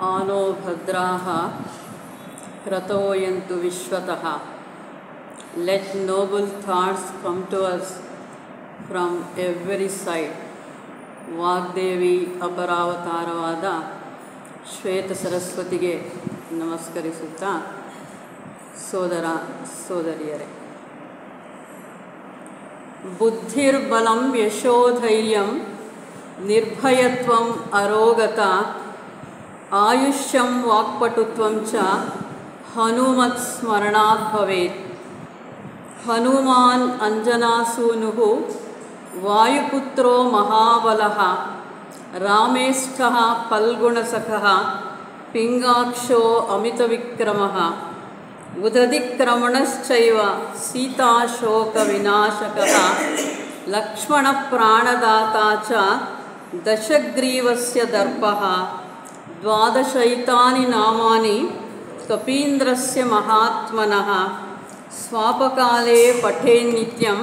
आनो भद्राः क्रतोयन्तु विश्वतः. Let noble thoughts come to us from every side. Vagdevi ಅಪರಾವತಾರವಾದ ಶ್ವೇತ ಸರಸ್ವತಿಗೆ ನಮಸ್ಕರಿಸುತ್ತಾ ಸೋದರ ಸೋದರಿಯರೇ, ಬುದ್ಧಿರ್ಬಲಂ ಯಶೋಧೈರ್ಯಂ ನಿರ್ಭಯತ್ವಂ ಅರೋಗತ ಆಯುಷ್ಯಂ ವಾಕ್ಪಟುತ್ವಂ ಚ ಹನುಮತ್ ಸ್ಮರಣಾತ್ ಭವೇತ್. ಹನುಮಾನ್ ಅಂಜನಾಸೂನುಃ ವಾಯುಪುತ್ರೋ ಮಹಾಬಲಃ ರಾಮೇಷ್ಠಃ ಫಲ್ಗುಣಸಖಃ ಪಿಂಗಾಕ್ಷೋ ಅಮಿತವಿಕ್ರಮಃ ಉದಧಿಕ್ರಮಣಶ್ಚೈವ ಸೀತಾಶೋಕವಿನಾಶಕಃ ಲಕ್ಷ್ಮಣಪ್ರಾಣದಾತಾ ಚ ದಶಗ್ರೀವಸ್ಯ ದರ್ಪಃ. ದ್ವಾದಶೈತಾನಿ ನಾಮಾನಿ ಕಪೀಂದ್ರಸ್ಯ ಮಹಾತ್ಮನಃ. ಸ್ವಾಪಕಾಲೇ ಪಠೇನ್ನಿತ್ಯಂ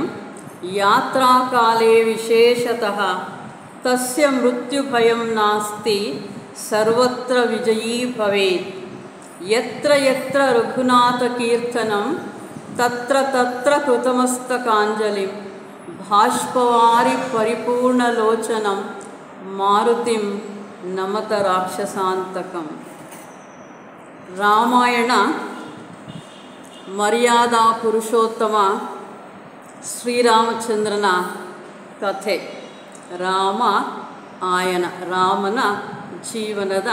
ಯಾತ್ರಾಕಾಲೇ ವಿಶೇಷತಃ. ತಸ್ಯ ಮೃತ್ಯುಭಯಂ ನಾಸ್ತಿ ಸರ್ವತ್ರ ವಿಜಯೀ ಭವೇತ್. ಯತ್ರ ಯತ್ರ ರಘುನಾಥಕೀರ್ತನಂ ತತ್ರ ತತ್ರ ಕೃತಮಸ್ತಕಾಂಜಲಿಂ. ಬಾಷ್ಪವಾರಿ ಪರಿಪೂರ್ಣಲೋಚನಂ ಮಾರುತಿಂ ನಮತ ರಾಕ್ಷಸಾಂತಕಂ. ರಾಮಾಯಣ ಮರ್ಯಾದಾ ಪುರುಷೋತ್ತಮ ಶ್ರೀರಾಮಚಂದ್ರನ ಕಥೆ. ರಾಮ ಆಯನ, ರಾಮನ ಜೀವನದ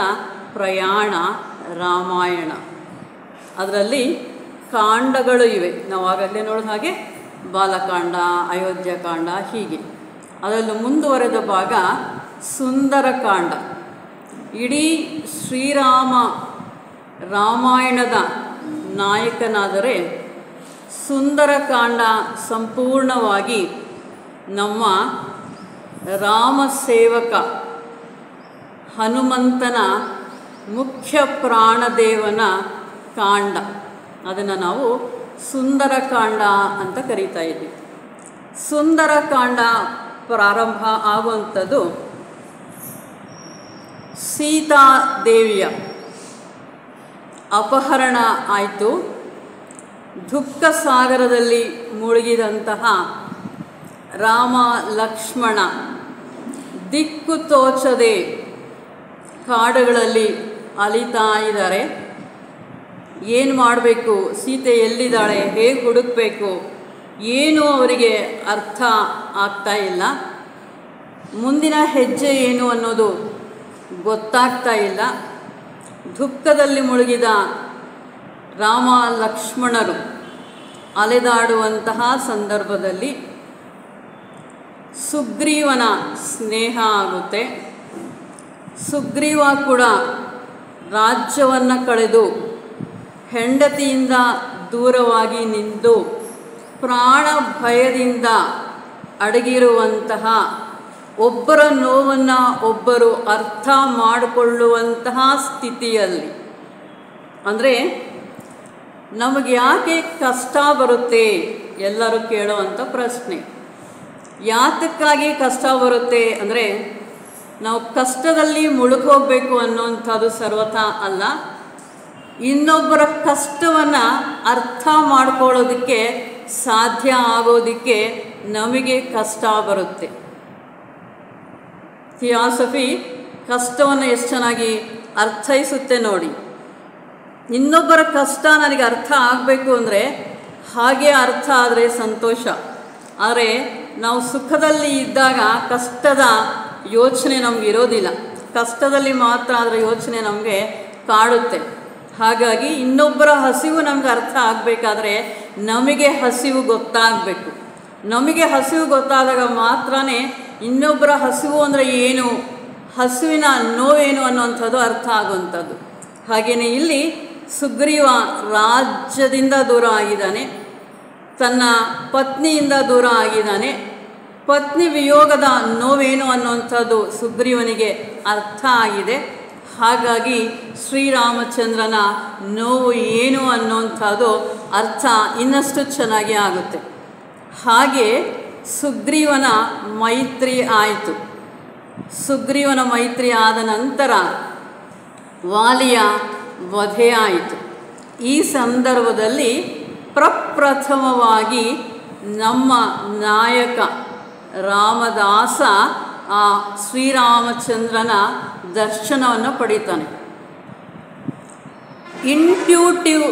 ಪ್ರಯಾಣ ರಾಮಾಯಣ. ಅದರಲ್ಲಿ ಕಾಂಡಗಳು ಇವೆ. ನಾವು ಆಗಲೇ ನೋಡಿದ ಹಾಗೆ ಬಾಲಕಾಂಡ, ಅಯೋಧ್ಯಕಾಂಡ, ಹೀಗೆ. ಅದರಲ್ಲಿ ಮುಂದುವರೆದ ಭಾಗ ಸುಂದರಕಾಂಡ. ಇಡೀ ಶ್ರೀರಾಮ ರಾಮಾಯಣದ ನಾಯಕನಾದರೆ ಸುಂದರಕಾಂಡ ಸಂಪೂರ್ಣವಾಗಿ ನಮ್ಮ ರಾಮಸೇವಕ ಹನುಮಂತನ ಮುಖ್ಯ ಪ್ರಾಣದೇವನ ಕಾಂಡ. ಅದನ್ನು ನಾವು ಸುಂದರಕಾಂಡ ಅಂತ ಕರೀತಾ ಇದ್ದೀವಿ. ಸುಂದರಕಾಂಡ ಪ್ರಾರಂಭ ಆಗುವಂಥದ್ದು ಸೀತಾದೇವಿಯ ಅಪಹರಣ ಆಯಿತು. ದುಃಖ ಸಾಗರದಲ್ಲಿ ಮುಳುಗಿದಂತಹ ರಾಮ ಲಕ್ಷ್ಮಣ ದಿಕ್ಕು ತೋಚದೆ ಕಾಡುಗಳಲ್ಲಿ ಅಲಿತಾ ಇದ್ದಾರೆ. ಏನು ಮಾಡಬೇಕು, ಸೀತೆ ಎಲ್ಲಿದ್ದಾಳೆ, ಹೇಗೆ ಹುಡುಕಬೇಕು, ಏನೂ ಅವರಿಗೆ ಅರ್ಥ ಆಗ್ತಾ ಇಲ್ಲ. ಮುಂದಿನ ಹೆಜ್ಜೆ ಏನು ಅನ್ನೋದು ಗೊತ್ತಾಗ್ತಾ ಇಲ್ಲ. ದುಃಖದಲ್ಲಿ ಮುಳುಗಿದ ರಾಮ ಲಕ್ಷ್ಮಣರು ಅಲೆದಾಡುವಂತಹ ಸಂದರ್ಭದಲ್ಲಿ ಸುಗ್ರೀವನ ಸ್ನೇಹ ಆಗುತ್ತೆ. ಸುಗ್ರೀವ ಕೂಡ ರಾಜ್ಯವನ್ನು ಕಳೆದು ಹೆಂಡತಿಯಿಂದ ದೂರವಾಗಿ ನಿಂತು ಪ್ರಾಣ ಭಯದಿಂದ ಅಡಗಿರುವಂತಹ, ಒಬ್ಬರ ನೋವನ್ನು ಒಬ್ಬರು ಅರ್ಥ ಮಾಡಿಕೊಳ್ಳುವಂತಹ ಸ್ಥಿತಿಯಲ್ಲಿ. ಅಂದರೆ ನಮಗೆ ಯಾಕೆ ಕಷ್ಟ ಬರುತ್ತೆ ಎಲ್ಲರೂ ಕೇಳುವಂಥ ಪ್ರಶ್ನೆ. ಯಾತಕ್ಕಾಗಿ ಕಷ್ಟ ಬರುತ್ತೆ ಅಂದರೆ ನಾವು ಕಷ್ಟದಲ್ಲಿ ಮುಳುಗೋಗಬೇಕು ಅನ್ನೋಂಥದ್ದು ಸರ್ವಥಾ ಅಲ್ಲ. ಇನ್ನೊಬ್ಬರ ಕಷ್ಟವನ್ನು ಅರ್ಥ ಮಾಡ್ಕೊಳ್ಳೋದಕ್ಕೆ ಸಾಧ್ಯ ಆಗೋದಕ್ಕೆ ನಮಗೆ ಕಷ್ಟ ಬರುತ್ತೆ. ಥಿಯಾಸಫಿ ಕಷ್ಟವನ್ನು ಎಷ್ಟು ಚೆನ್ನಾಗಿ ಅರ್ಥೈಸುತ್ತೆ ನೋಡಿ. ಇನ್ನೊಬ್ಬರ ಕಷ್ಟ ನನಗೆ ಅರ್ಥ ಆಗಬೇಕು ಅಂದರೆ ಹಾಗೆ ಅರ್ಥ ಆದರೆ ಸಂತೋಷ. ಆದರೆ ನಾವು ಸುಖದಲ್ಲಿ ಇದ್ದಾಗ ಕಷ್ಟದ ಯೋಚನೆ ನಮ್ಗೆ ಇರೋದಿಲ್ಲ. ಕಷ್ಟದಲ್ಲಿ ಮಾತ್ರ ಅದರ ಯೋಚನೆ ನಮಗೆ ಕಾಡುತ್ತೆ. ಹಾಗಾಗಿ ಇನ್ನೊಬ್ಬರ ಹಸಿವು ನಮ್ಗೆ ಅರ್ಥ ಆಗಬೇಕಾದ್ರೆ ನಮಗೆ ಹಸಿವು ಗೊತ್ತಾಗಬೇಕು. ನಮಗೆ ಹಸಿವು ಗೊತ್ತಾದಾಗ ಮಾತ್ರ ಇನ್ನೊಬ್ಬರ ಹಸಿವು ಅಂದರೆ ಏನು, ಹಸಿವಿನ ನೋವೇನು ಅನ್ನುವಂಥದ್ದು ಅರ್ಥ ಆಗುವಂಥದ್ದು. ಹಾಗೆಯೇ ಇಲ್ಲಿ ಸುಗ್ರೀವ ರಾಜ್ಯದಿಂದ ದೂರ ಆಗಿದ್ದಾನೆ, ತನ್ನ ಪತ್ನಿಯಿಂದ ದೂರ ಆಗಿದ್ದಾನೆ. ಪತ್ನಿ ವಿಯೋಗದ ನೋವೇನು ಅನ್ನುವಂಥದ್ದು ಸುಗ್ರೀವನಿಗೆ ಅರ್ಥ ಆಗಿದೆ. ಹಾಗಾಗಿ ಶ್ರೀರಾಮಚಂದ್ರನ ನೋವು ಏನು ಅನ್ನುವಂಥದ್ದು ಅರ್ಥ ಇನ್ನಷ್ಟು ಚೆನ್ನಾಗಿ ಆಗುತ್ತೆ. ಹಾಗೆ ಸುಗ್ರೀವನ ಮೈತ್ರಿ ಆಯಿತು. ಸುಗ್ರೀವನ ಮೈತ್ರಿ ಆದ ನಂತರ ವಾಲಿಯ ವಧೆಯಾಯಿತು. ಈ ಸಂದರ್ಭದಲ್ಲಿ ಪ್ರಪ್ರಥಮವಾಗಿ ನಮ್ಮ ನಾಯಕ ರಾಮದಾಸ ಆ ಶ್ರೀರಾಮಚಂದ್ರನ ದರ್ಶನವನ್ನು ಪಡೀತಾನೆ. ಇಂಟ್ಯೂಟಿವ್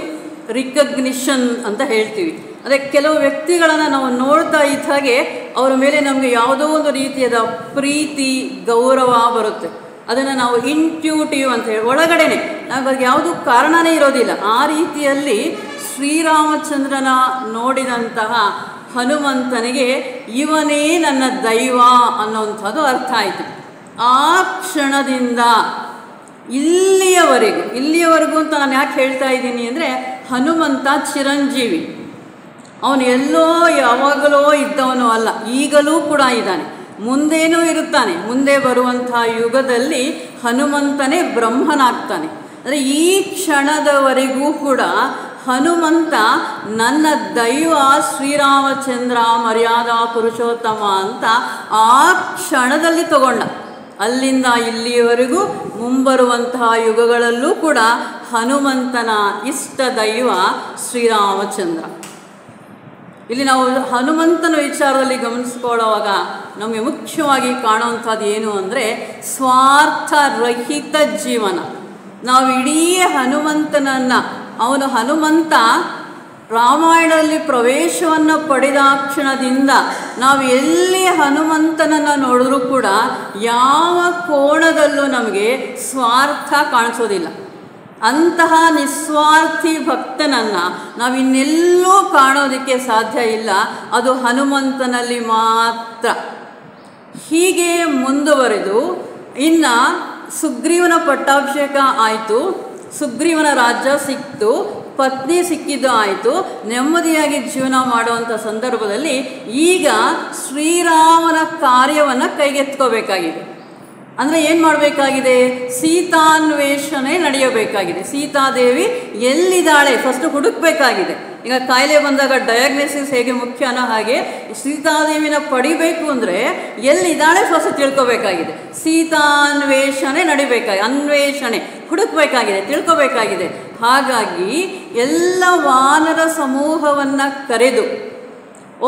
ರಿಕಗ್ನಿಷನ್ ಅಂತ ಹೇಳ್ತೀವಿ. ಅದೇ ಕೆಲವು ವ್ಯಕ್ತಿಗಳನ್ನು ನಾವು ನೋಡ್ತಾ ಇದ್ದ ಹಾಗೆ ಅವರ ಮೇಲೆ ನಮಗೆ ಯಾವುದೋ ಒಂದು ರೀತಿಯಾದ ಪ್ರೀತಿ ಗೌರವ ಬರುತ್ತೆ. ಅದನ್ನು ನಾವು ಇಂಟ್ಯೂಟಿವ್ ಅಂತ ಹೇಳಿ, ಒಳಗಡೆನೆ ನಮಗೆ ಯಾವುದೂ ಕಾರಣನೇ ಇರೋದಿಲ್ಲ. ಆ ರೀತಿಯಲ್ಲಿ ಶ್ರೀರಾಮಚಂದ್ರನ ನೋಡಿದಂತಹ ಹನುಮಂತನಿಗೆ ಇವನೇ ನನ್ನ ದೈವ ಅನ್ನೋಂಥದ್ದು ಅರ್ಥ ಆಯಿತು. ಆ ಕ್ಷಣದಿಂದ ಇಲ್ಲಿಯವರೆಗೂ ಅಂತ ನಾನು ಯಾಕೆ ಹೇಳ್ತಾ ಇದ್ದೀನಿ ಅಂದರೆ, ಹನುಮಂತ ಚಿರಂಜೀವಿ. ಅವನು ಎಲ್ಲೋ ಯಾವಾಗಲೋ ಇದ್ದವನು ಅಲ್ಲ, ಈಗಲೂ ಕೂಡ ಇದ್ದಾನೆ, ಮುಂದೇನೂ ಇರುತ್ತಾನೆ. ಮುಂದೆ ಬರುವಂಥ ಯುಗದಲ್ಲಿ ಹನುಮಂತನೇ ಬ್ರಹ್ಮನಾಗ್ತಾನೆ. ಅಂದರೆ ಈ ಕ್ಷಣದವರೆಗೂ ಕೂಡ ಹನುಮಂತ ನನ್ನ ದೈವ ಶ್ರೀರಾಮಚಂದ್ರ ಮರ್ಯಾದಾ ಪುರುಷೋತ್ತಮ ಅಂತ ಆ ಕ್ಷಣದಲ್ಲಿ ತಗೊಂಡ. ಅಲ್ಲಿಂದ ಇಲ್ಲಿಯವರೆಗೂ ಮುಂಬರುವಂತಹ ಯುಗಗಳಲ್ಲೂ ಕೂಡ ಹನುಮಂತನ ಇಷ್ಟ ದೈವ ಶ್ರೀರಾಮಚಂದ್ರ. ಇಲ್ಲಿ ನಾವು ಹನುಮಂತನ ವಿಚಾರದಲ್ಲಿ ಗಮನಿಸ್ಕೊಳ್ಳುವಾಗ ನಮಗೆ ಮುಖ್ಯವಾಗಿ ಕಾಣುವಂಥದ್ದು ಏನು ಅಂದರೆ ಸ್ವಾರ್ಥರಹಿತ ಜೀವನ. ನಾವು ಇಡೀ ಹನುಮಂತನನ್ನು, ಹನುಮಂತ ರಾಮಾಯಣದಲ್ಲಿ ಪ್ರವೇಶವನ್ನು ಪಡೆದ ಕ್ಷಣದಿಂದ ನಾವು ಎಲ್ಲಿ ಹನುಮಂತನನ್ನು ನೋಡಿದ್ರೂ ಕೂಡ ಯಾವ ಕೋಣದಲ್ಲೂ ನಮಗೆ ಸ್ವಾರ್ಥ ಕಾಣಿಸೋದಿಲ್ಲ. ಅಂತಹ ನಿಸ್ವಾರ್ಥಿ ಭಕ್ತನನ್ನು ನಾವಿನ್ನೆಲ್ಲೂ ಕಾಣೋದಕ್ಕೆ ಸಾಧ್ಯ ಇಲ್ಲ, ಅದು ಹನುಮಂತನಲ್ಲಿ ಮಾತ್ರ. ಹೀಗೆ ಮುಂದುವರೆದು ಇನ್ನು ಸುಗ್ರೀವನ ಪಟ್ಟಾಭಿಷೇಕ ಆಯಿತು, ಸುಗ್ರೀವನ ರಾಜ್ಯ ಸಿಕ್ತು, ಪತ್ನಿ ಸಿಕ್ಕಿದ್ದು ಆಯಿತು, ನೆಮ್ಮದಿಯಾಗಿ ಜೀವನ ಮಾಡುವಂಥ ಸಂದರ್ಭದಲ್ಲಿ ಈಗ ಶ್ರೀರಾಮನ ಕಾರ್ಯವನ್ನು ಕೈಗೆತ್ಕೋಬೇಕಾಗಿದೆ. ಅಂದರೆ ಏನು ಮಾಡಬೇಕಾಗಿದೆ? ಸೀತಾನ್ವೇಷಣೆ ನಡೆಯಬೇಕಾಗಿದೆ. ಸೀತಾದೇವಿ ಎಲ್ಲಿದ್ದಾಳೆ ಫಸ್ಟ್ ಹುಡುಕಬೇಕಾಗಿದೆ. ಈಗ ಕಾಯಿಲೆ ಬಂದಾಗ ಡಯಾಗ್ನೋಸಿಸ್ ಹೇಗೆ ಮುಖ್ಯನೋ ಹಾಗೆ ಸೀತಾದೇವಿನ ಪಡಿಬೇಕು ಅಂದರೆ ಎಲ್ಲಿದ್ದಾಳೆ ಫಸ್ಟ್ ತಿಳ್ಕೊಬೇಕಾಗಿದೆ. ಸೀತಾನ್ವೇಷಣೆ ಅನ್ವೇಷಣೆ ಹುಡುಕಬೇಕಾಗಿದೆ, ತಿಳ್ಕೊಬೇಕಾಗಿದೆ. ಹಾಗಾಗಿ ಎಲ್ಲ ವಾನರ ಸಮೂಹವನ್ನು ಕರೆದು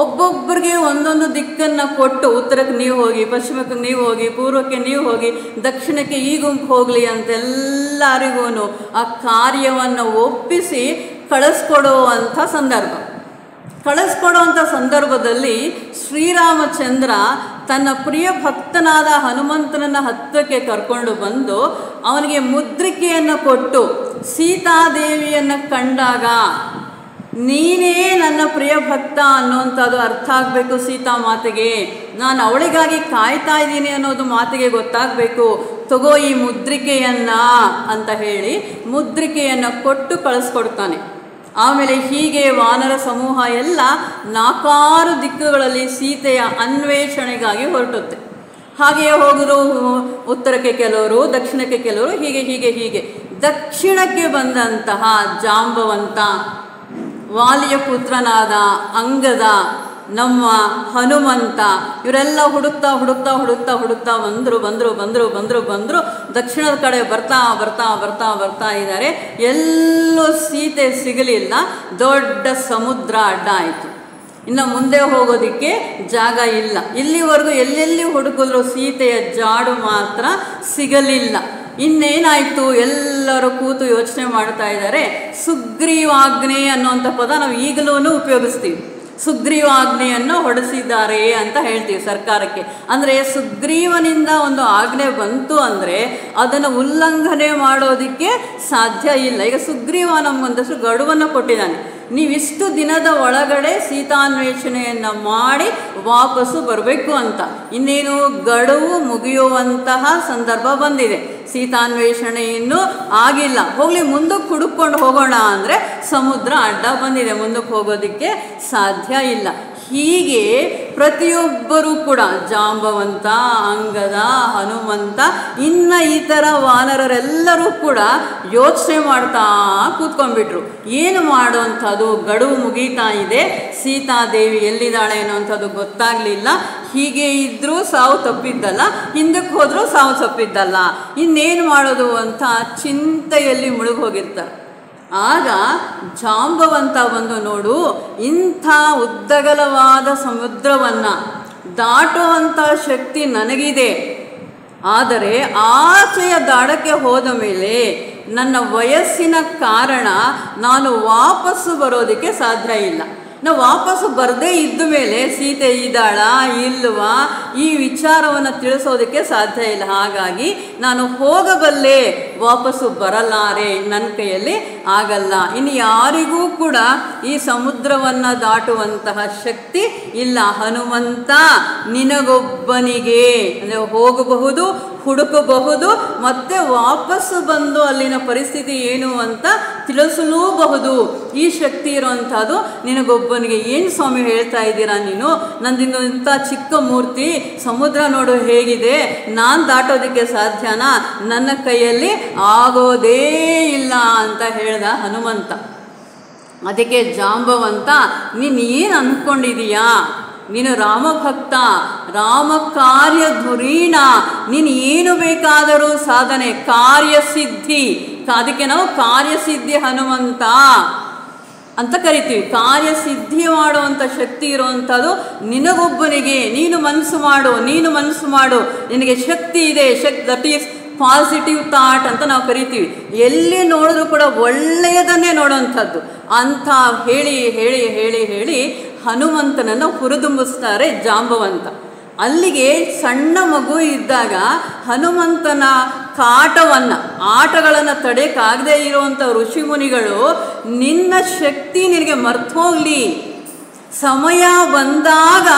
ಒಬ್ಬೊಬ್ಬರಿಗೆ ಒಂದೊಂದು ದಿಕ್ಕನ್ನು ಕೊಟ್ಟು, ಉತ್ತರಕ್ಕೆ ನೀವು ಹೋಗಿ, ಪಶ್ಚಿಮಕ್ಕೆ ನೀವು ಹೋಗಿ, ಪೂರ್ವಕ್ಕೆ ನೀವು ಹೋಗಿ, ದಕ್ಷಿಣಕ್ಕೆ ಈ ಗುಂಪು ಹೋಗಲಿ ಅಂತೆಲ್ಲರಿಗೂ ಆ ಕಾರ್ಯವನ್ನು ಒಪ್ಪಿಸಿ ಕಳಿಸ್ಕೊಡುವಂಥ ಸಂದರ್ಭದಲ್ಲಿ ಶ್ರೀರಾಮಚಂದ್ರ ತನ್ನ ಪ್ರಿಯ ಭಕ್ತನಾದ ಹನುಮಂತನನ್ನು ಹತ್ತಿರಕ್ಕೆ ಕರ್ಕೊಂಡು ಬಂದು ಅವನಿಗೆ ಮುದ್ರಿಕೆಯನ್ನು ಕೊಟ್ಟು ಸೀತಾದೇವಿಯನ್ನು ಕಂಡಾಗ ನೀನೇ ನನ್ನ ಪ್ರಿಯ ಭಕ್ತ ಅನ್ನೋಂಥದ್ದು ಅರ್ಥ ಆಗಬೇಕು ಸೀತಾ ಮಾತೆಗೆ, ನಾನು ಅವಳಿಗಾಗಿ ಕಾಯ್ತಾ ಇದ್ದೀನಿ ಅನ್ನೋದು ಮಾತೆಗೆ ಗೊತ್ತಾಗಬೇಕು, ತಗೋ ಈ ಮುದ್ರಿಕೆಯನ್ನು ಅಂತ ಹೇಳಿ ಮುದ್ರಿಕೆಯನ್ನು ಕೊಟ್ಟು ಕಳಿಸ್ಕೊಡ್ತಾನೆ. ಆಮೇಲೆ ಹೀಗೆ ವಾನರ ಸಮೂಹ ಎಲ್ಲ 4 ದಿಕ್ಕುಗಳಲ್ಲಿ ಸೀತೆಯ ಅನ್ವೇಷಣೆಗಾಗಿ ಹೊರಟುತ್ತೆ. ಹಾಗೆಯೇ ಹೋದರು, ಉತ್ತರಕ್ಕೆ ಕೆಲವರು, ದಕ್ಷಿಣಕ್ಕೆ ಕೆಲವರು, ಹೀಗೆ ದಕ್ಷಿಣಕ್ಕೆ ಬಂದಂತಹ ಜಾಂಬವಂತ, ವಾಲಿಯ ಪುತ್ರನಾದ ಅಂಗದ, ನಮ್ಮ ಹನುಮಂತ ಇವರೆಲ್ಲ ಹುಡುಕ್ತಾ ಬಂದರು. ದಕ್ಷಿಣದ ಕಡೆ ಬರ್ತಾ ಇದ್ದಾರೆ. ಎಲ್ಲೂ ಸೀತೆ ಸಿಗಲಿಲ್ಲ. ದೊಡ್ಡ ಸಮುದ್ರ ಅಡ್ಡ ಆಯಿತು. ಇನ್ನು ಮುಂದೆ ಹೋಗೋದಕ್ಕೆ ಜಾಗ ಇಲ್ಲ. ಇಲ್ಲಿವರೆಗೂ ಎಲ್ಲೆಲ್ಲಿ ಹುಡುಕಿದ್ರು ಸೀತೆಯ ಜಾಡು ಮಾತ್ರ ಸಿಗಲಿಲ್ಲ. ಇನ್ನೇನಾಯಿತು? ಎಲ್ಲರೂ ಕೂತು ಯೋಚನೆ ಮಾಡ್ತಾ ಇದ್ದಾರೆ. ಸುಗ್ರೀವಾಜ್ಞೆ ಅನ್ನುವಂಥ ಪದ ನಾವು ಈಗಲೂ ಉಪಯೋಗಿಸ್ತೀವಿ. ಸುಗ್ರೀವಾಜ್ಞೆಯನ್ನು ಹೊರಡಿಸಿದ್ದಾರೆ ಅಂತ ಹೇಳ್ತೀವಿ ಸರ್ಕಾರಕ್ಕೆ. ಅಂದರೆ ಸುಗ್ರೀವನಿಂದ ಒಂದು ಆಜ್ಞೆ ಬಂತು ಅಂದರೆ ಅದನ್ನು ಉಲ್ಲಂಘನೆ ಮಾಡೋದಕ್ಕೆ ಸಾಧ್ಯ ಇಲ್ಲ. ಈಗ ಸುಗ್ರೀವ ನಮಗೊಂದಷ್ಟು ಗಡುವನ್ನು ಕೊಟ್ಟಿದ್ದಾನೆ. ನೀವಿಷ್ಟು ದಿನದ ಒಳಗಡೆ ಸೀತಾನ್ವೇಷಣೆಯನ್ನು ಮಾಡಿ ವಾಪಸ್ಸು ಬರಬೇಕು ಅಂತ. ಇನ್ನೇನು ಗಡುವು ಮುಗಿಯುವಂತಹ ಸಂದರ್ಭ ಬಂದಿದೆ. ಸೀತಾನ್ವೇಷಣೆ ಇನ್ನೂ ಆಗಿಲ್ಲ. ಹೋಗಲಿ, ಮುಂದಕ್ಕೆ ಹುಡುಕೊಂಡು ಹೋಗೋಣ ಅಂದರೆ ಸಮುದ್ರ ಅಡ್ಡ ಬಂದಿದೆ, ಮುಂದಕ್ಕೆ ಹೋಗೋದಕ್ಕೆ ಸಾಧ್ಯ ಇಲ್ಲ. ಹೀಗೆ ಪ್ರತಿಯೊಬ್ಬರೂ ಕೂಡ ಜಾಂಬವಂತ, ಅಂಗದ, ಹನುಮಂತ, ಇನ್ನು ಇತರ ವಾನರರೆಲ್ಲರೂ ಕೂಡ ಯೋಚನೆ ಮಾಡ್ತಾ ಕೂತ್ಕೊಂಡ್ಬಿಟ್ರು. ಏನು ಮಾಡುವಂಥದ್ದು, ಗಡುವು ಮುಗೀತಾ ಇದೆ, ಸೀತಾದೇವಿ ಎಲ್ಲಿದ್ದಾಳೆ ಅನ್ನೋವಂಥದ್ದು ಗೊತ್ತಾಗಲಿಲ್ಲ. ಹೀಗೆ ಇದ್ದರೂ ಸಾವು ತಪ್ಪಿದ್ದಲ್ಲ, ಹಿಂದಕ್ಕೆ ಹೋದರೂ ಸಾವು ತಪ್ಪಿದ್ದಲ್ಲ, ಇನ್ನೇನು ಮಾಡೋದು ಅಂತ ಚಿಂತೆಯಲ್ಲಿ ಮುಳುಗೋಗಿರ್ತಾರೆ. ಆಗ ಜಾಂಬವಂತ ಬಂದು, ನೋಡು, ಇಂಥ ಉದ್ದಗಲವಾದ ಸಮುದ್ರವನ್ನು ದಾಟುವಂಥ ಶಕ್ತಿ ನನಗಿದೆ. ಆದರೆ ಆಚೆಯ ದಾಡಕ್ಕೆ ಹೋದ ಮೇಲೆ ನನ್ನ ವಯಸ್ಸಿನ ಕಾರಣ ನಾನು ವಾಪಸ್ಸು ಬರೋದಕ್ಕೆ ಸಾಧ್ಯ ಇಲ್ಲ. ನಾವು ವಾಪಸ್ಸು ಬರದೇ ಇದ್ದ ಮೇಲೆ ಸೀತೆ ಇದ್ದಾಳ ಇಲ್ವಾ ಈ ವಿಚಾರವನ್ನು ತಿಳಿಸೋದಕ್ಕೆ ಸಾಧ್ಯ ಇಲ್ಲ. ಹಾಗಾಗಿ ನಾನು ಹೋಗಬಲ್ಲೆ, ವಾಪಸ್ಸು ಬರಲಾರೆ, ನನ್ನ ಕೈಯಲ್ಲಿ ಆಗಲ್ಲ. ಇನ್ನು ಯಾರಿಗೂ ಕೂಡ ಈ ಸಮುದ್ರವನ್ನು ದಾಟುವಂತಹ ಶಕ್ತಿ ಇಲ್ಲ. ಹನುಮಂತ, ನಿನಗೊಬ್ಬನಿಗೆ ಅಂದರೆ ಹೋಗಬಹುದು, ಹುಡುಕಬಹುದು, ಮತ್ತೆ ವಾಪಸ್ಸು ಬಂದು ಅಲ್ಲಿನ ಪರಿಸ್ಥಿತಿ ಏನು ಅಂತ ತಿಳಿಸಲೂಬಹುದು. ಈ ಶಕ್ತಿ ಇರುವಂಥದ್ದು ನಿನಗೊಬ್ಬನಿಗೆ. ಏನು ಸ್ವಾಮಿ ಹೇಳ್ತಾ ಇದ್ದೀರಾ ನೀನು? ನಂದಿನ್ನು ಇಂಥ ಚಿಕ್ಕ ಮೂರ್ತಿ, ಸಮುದ್ರ ನೋಡು ಹೇಗಿದೆ, ನಾನು ದಾಟೋದಕ್ಕೆ ಸಾಧ್ಯನಾ? ನನ್ನ ಕೈಯಲ್ಲಿ ಆಗೋದೇ ಇಲ್ಲ ಅಂತ ಹೇಳ್ದ ಹನುಮಂತ. ಅದಕ್ಕೆ ಜಾಂಬವಂತ, ನೀನು ಏನು ಅಂದ್ಕೊಂಡಿದೀಯಾ? ನೀನು ರಾಮಭಕ್ತ, ರಾಮ ಕಾರ್ಯ ಧುರೀಣ, ನೀನು ಏನು ಬೇಕಾದರೂ ಸಾಧನೆ, ಕಾರ್ಯಸಿದ್ಧಿ. ಅದಕ್ಕೆ ನಾವು ಕಾರ್ಯಸಿದ್ಧಿ ಹನುಮಂತ ಅಂತ ಕರಿತೀವಿ. ಕಾರ್ಯಸಿದ್ಧಿ ಮಾಡುವಂಥ ಶಕ್ತಿ ಇರುವಂಥದ್ದು ನಿನಗೊಬ್ಬನಿಗೆ. ನೀನು ಮನಸ್ಸು ಮಾಡು, ನೀನು ಮನಸ್ಸು ಮಾಡು, ನಿನಗೆ ಶಕ್ತಿ ಇದೆ. ದಟ್ ಈಸ್ ಪಾಸಿಟಿವ್ ಥಾಟ್ ಅಂತ ನಾವು ಕರಿತೀವಿ. ಎಲ್ಲಿ ನೋಡಿದ್ರೂ ಕೂಡ ಒಳ್ಳೆಯದನ್ನೇ ನೋಡುವಂಥದ್ದು ಅಂತ ಹೇಳಿ ಹೇಳಿ ಹೇಳಿ ಹೇಳಿ ಹನುಮಂತನನ್ನು ಹುರಿದುಂಬಿಸ್ತಾರೆ ಜಾಂಬವಂತ. ಅಲ್ಲಿಗೆ ಸಣ್ಣ ಮಗು ಇದ್ದಾಗ ಹನುಮಂತನ ಕಾಟವನ್ನು, ಆಟಗಳನ್ನು ತಡೆಯೋಕ್ಕಾಗದೇ ಇರುವಂಥ ಋಷಿಮುನಿಗಳು, ನಿನ್ನ ಶಕ್ತಿ ನಿನಗೆ ಮರ್ತೋಗ್ಲಿ, ಸಮಯ ಬಂದಾಗ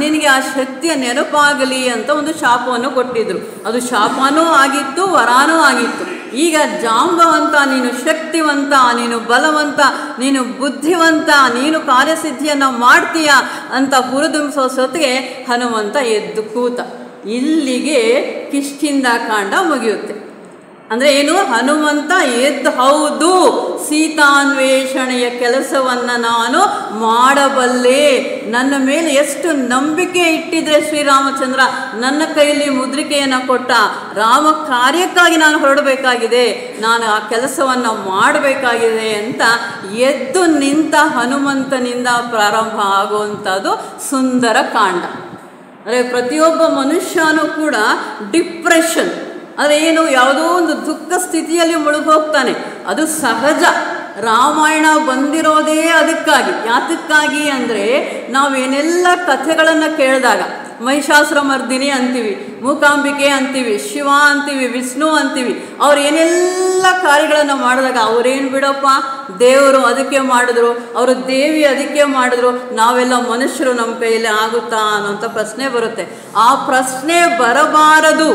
ನಿನಗೆ ಆ ಶಕ್ತಿಯ ನೆನಪಾಗಲಿ ಅಂತ ಒಂದು ಶಾಪವನ್ನು ಕೊಟ್ಟಿದ್ರು. ಅದು ಶಾಪನೂ ಆಗಿತ್ತು, ವರಾನೂ ಆಗಿತ್ತು. ಈಗ ಜಾಂಬವಂತ, ನೀನು ಶಕ್ತಿವಂತ, ನೀನು ಬಲವಂತ, ನೀನು ಬುದ್ಧಿವಂತ, ನೀನು ಕಾರ್ಯಸಿದ್ಧಿಯನ್ನು ಮಾಡ್ತೀಯ ಅಂತ ಹುರಿದುಂಬಿಸೋ ಸೊತ್ತಿಗೆ ಹನುಮಂತ ಎದ್ದು ಕೂತ. ಇಲ್ಲಿಗೆ ಕಿಷ್ಕಿಂಧ ಕಾಂಡ ಮುಗಿಯುತ್ತೆ. ಅಂದರೆ ಏನು? ಹನುಮಂತ ಎದ್ದು, ಹೌದು, ಸೀತಾನ್ವೇಷಣೆಯ ಕೆಲಸವನ್ನು ನಾನು ಮಾಡಬಲ್ಲೆ, ನನ್ನ ಮೇಲೆ ಎಷ್ಟು ನಂಬಿಕೆ ಇಟ್ಟಿದ್ರೆ ಶ್ರೀರಾಮಚಂದ್ರ ನನ್ನ ಕೈಯಲ್ಲಿ ಮುದ್ರಿಕೆಯನ್ನು ಕೊಟ್ಟ, ರಾಮ ಕಾರ್ಯಕ್ಕಾಗಿ ನಾನು ಹೊರಡಬೇಕಾಗಿದೆ, ನಾನು ಆ ಕೆಲಸವನ್ನು ಮಾಡಬೇಕಾಗಿದೆ ಅಂತ ಎದ್ದು ನಿಂತ ಹನುಮಂತನಿಂದ ಪ್ರಾರಂಭ ಆಗುವಂಥದ್ದು ಸುಂದರ ಕಾಂಡ. ಅಂದರೆ ಪ್ರತಿಯೊಬ್ಬ ಮನುಷ್ಯನೂ ಕೂಡ ಡಿಪ್ರೆಷನ್, ಅದೇನು, ಯಾವುದೋ ಒಂದು ದುಃಖ ಸ್ಥಿತಿಯಲ್ಲಿ ಮುಳುಗೋಗ್ತಾನೆ, ಅದು ಸಹಜ. ರಾಮಾಯಣ ಬಂದಿರೋದೇ ಅದಕ್ಕಾಗಿ. ಯಾತಕ್ಕಾಗಿ ಅಂದರೆ ನಾವೇನೆಲ್ಲ ಕಥೆಗಳನ್ನು ಕೇಳಿದಾಗ ಮಹಿಷಾಸುರಮರ್ದಿನಿ ಅಂತೀವಿ, ಮೂಕಾಂಬಿಕೆ ಅಂತೀವಿ, ಶಿವ ಅಂತೀವಿ, ವಿಷ್ಣು ಅಂತೀವಿ, ಅವ್ರು ಏನೆಲ್ಲ ಕಾರ್ಯಗಳನ್ನು ಮಾಡಿದಾಗ ಅವರೇನು ಬಿಡಪ್ಪ, ದೇವರು ಅದಕ್ಕೆ ಮಾಡಿದ್ರು, ಅವರು ದೇವಿ ಅದಕ್ಕೆ ಮಾಡಿದ್ರು, ನಾವೆಲ್ಲ ಮನುಷ್ಯರು, ನಮ್ಮ ಕೈಯಲ್ಲಿ ಆಗುತ್ತಾ ಅನ್ನೋಂಥ ಪ್ರಶ್ನೆ ಬರುತ್ತೆ. ಆ ಪ್ರಶ್ನೆ ಬರಬಾರದು.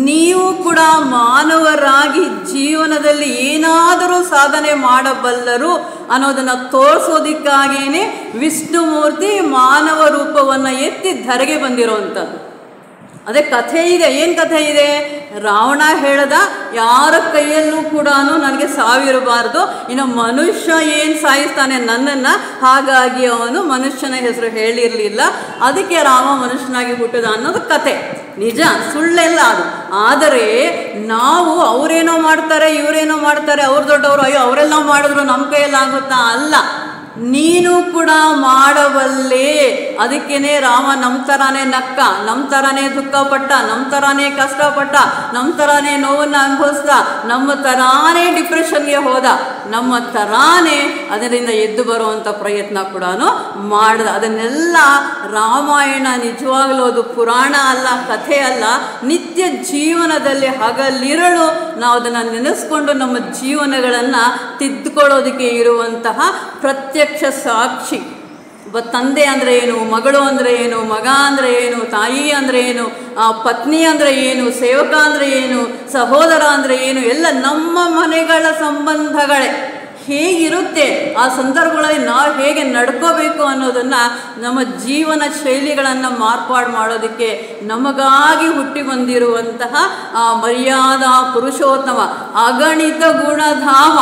ನೀವು ಕೂಡ ಮಾನವರಾಗಿ ಜೀವನದಲ್ಲಿ ಏನಾದರೂ ಸಾಧನೆ ಮಾಡಬಲ್ಲರು ಅನ್ನೋದನ್ನು ತೋರಿಸೋದಕ್ಕಾಗಿಯೇ ವಿಷ್ಣುಮೂರ್ತಿ ಮಾನವ ರೂಪವನ್ನು ಎತ್ತಿ ಧರೆಗೆ ಬಂದಿರೋವಂಥದ್ದು. ಅದೇ ಕಥೆ ಇದೆ. ಏನು ಕಥೆ ಇದೆ? ರಾವಣ ಹೇಳ್ದ, ಯಾರ ಕೈಯಲ್ಲೂ ಕೂಡ ನನಗೆ ಸಾವಿರಬಾರ್ದು, ಇನ್ನು ಮನುಷ್ಯ ಏನು ಸಾಯಿಸ್ತಾನೆ ನನ್ನನ್ನು, ಹಾಗಾಗಿ ಅವನು ಮನುಷ್ಯನ ಹೆಸರು ಹೇಳಿರಲಿಲ್ಲ, ಅದಕ್ಕೆ ರಾಮ ಮನುಷ್ಯನಾಗಿ ಹುಟ್ಟಿದ ಅನ್ನೋದು ಕತೆ. ನಿಜ, ಸುಳ್ಳೆಲ್ಲ ಅದು. ಆದರೆ ನಾವು ಅವರೇನೋ ಮಾಡ್ತಾರೆ, ಇವರೇನೋ ಮಾಡ್ತಾರೆ, ಅವ್ರು ದೊಡ್ಡವರು, ಅಯ್ಯೋ ಅವರೆಲ್ಲ ಮಾಡಿದ್ರು ನಮ್ಮ ಕೈಯಲ್ಲಾಗುತ್ತಾ? ಅಲ್ಲ, ನೀನು ಕೂಡ ಮಾಡಬಲ್ಲೆ. ಅದಕ್ಕೇನೆ ರಾಮ ನಮ್ಮ ಥರಾನೇ ನಕ್ಕ, ನಮ್ಮ ಥರಾನೇ ದುಃಖಪಟ್ಟ, ನಮ್ಮ ಥರಾನೇ ಕಷ್ಟಪಟ್ಟ, ನಮ್ಮ ಥರಾನೇ ನೋವನ್ನು ಅನುಭವಿಸ್ದ, ನಮ್ಮ ಥರಾನೇ ಡಿಪ್ರೆಷನ್ಗೆ ಹೋದ, ನಮ್ಮ ಥರಾನೇ ಅದರಿಂದ ಎದ್ದು ಬರುವಂಥ ಪ್ರಯತ್ನ ಕೂಡ ಮಾಡ್ದ. ಅದನ್ನೆಲ್ಲ ರಾಮಾಯಣ ನಿಜವಾಗಲೂ ಅದು ಪುರಾಣ ಅಲ್ಲ, ಕಥೆ ಅಲ್ಲ, ನಿತ್ಯ ಜೀವನದಲ್ಲಿ ಹಗಲಿರಳು ನಾವು ಅದನ್ನು ನೆನೆಸ್ಕೊಂಡು ನಮ್ಮ ಜೀವನಗಳನ್ನು ತಿದ್ದುಕೊಳ್ಳೋದಕ್ಕೆ ಇರುವಂತಹ ಪ್ರತ್ಯಕ್ಷ ಸಾಕ್ಷಿ. ಒಬ್ಬ ತಂದೆ ಅಂದರೆ ಏನು, ಮಗಳು ಅಂದರೆ ಏನು, ಮಗ ಅಂದರೆ ಏನು, ತಾಯಿ ಅಂದರೆ ಏನು, ಪತ್ನಿ ಅಂದರೆ ಏನು, ಸೇವಕ ಅಂದರೆ ಏನು, ಸಹೋದರ ಅಂದರೆ ಏನು, ಎಲ್ಲ ನಮ್ಮ ಮನೆಗಳ ಸಂಬಂಧಗಳೇ. ಹೇಗಿರುತ್ತೆ, ಆ ಸಂದರ್ಭಗಳಲ್ಲಿ ನಾವು ಹೇಗೆ ನಡ್ಕೋಬೇಕು ಅನ್ನೋದನ್ನು ನಮ್ಮ ಜೀವನ ಶೈಲಿಗಳನ್ನು ಮಾರ್ಪಾಡು ಮಾಡೋದಕ್ಕೆ ನಮಗಾಗಿ ಹುಟ್ಟಿ ಬಂದಿರುವಂತಹ ಆ ಮರ್ಯಾದಾ ಪುರುಷೋತ್ತಮ ಅಗಣಿತ ಗುಣಧಾಮ,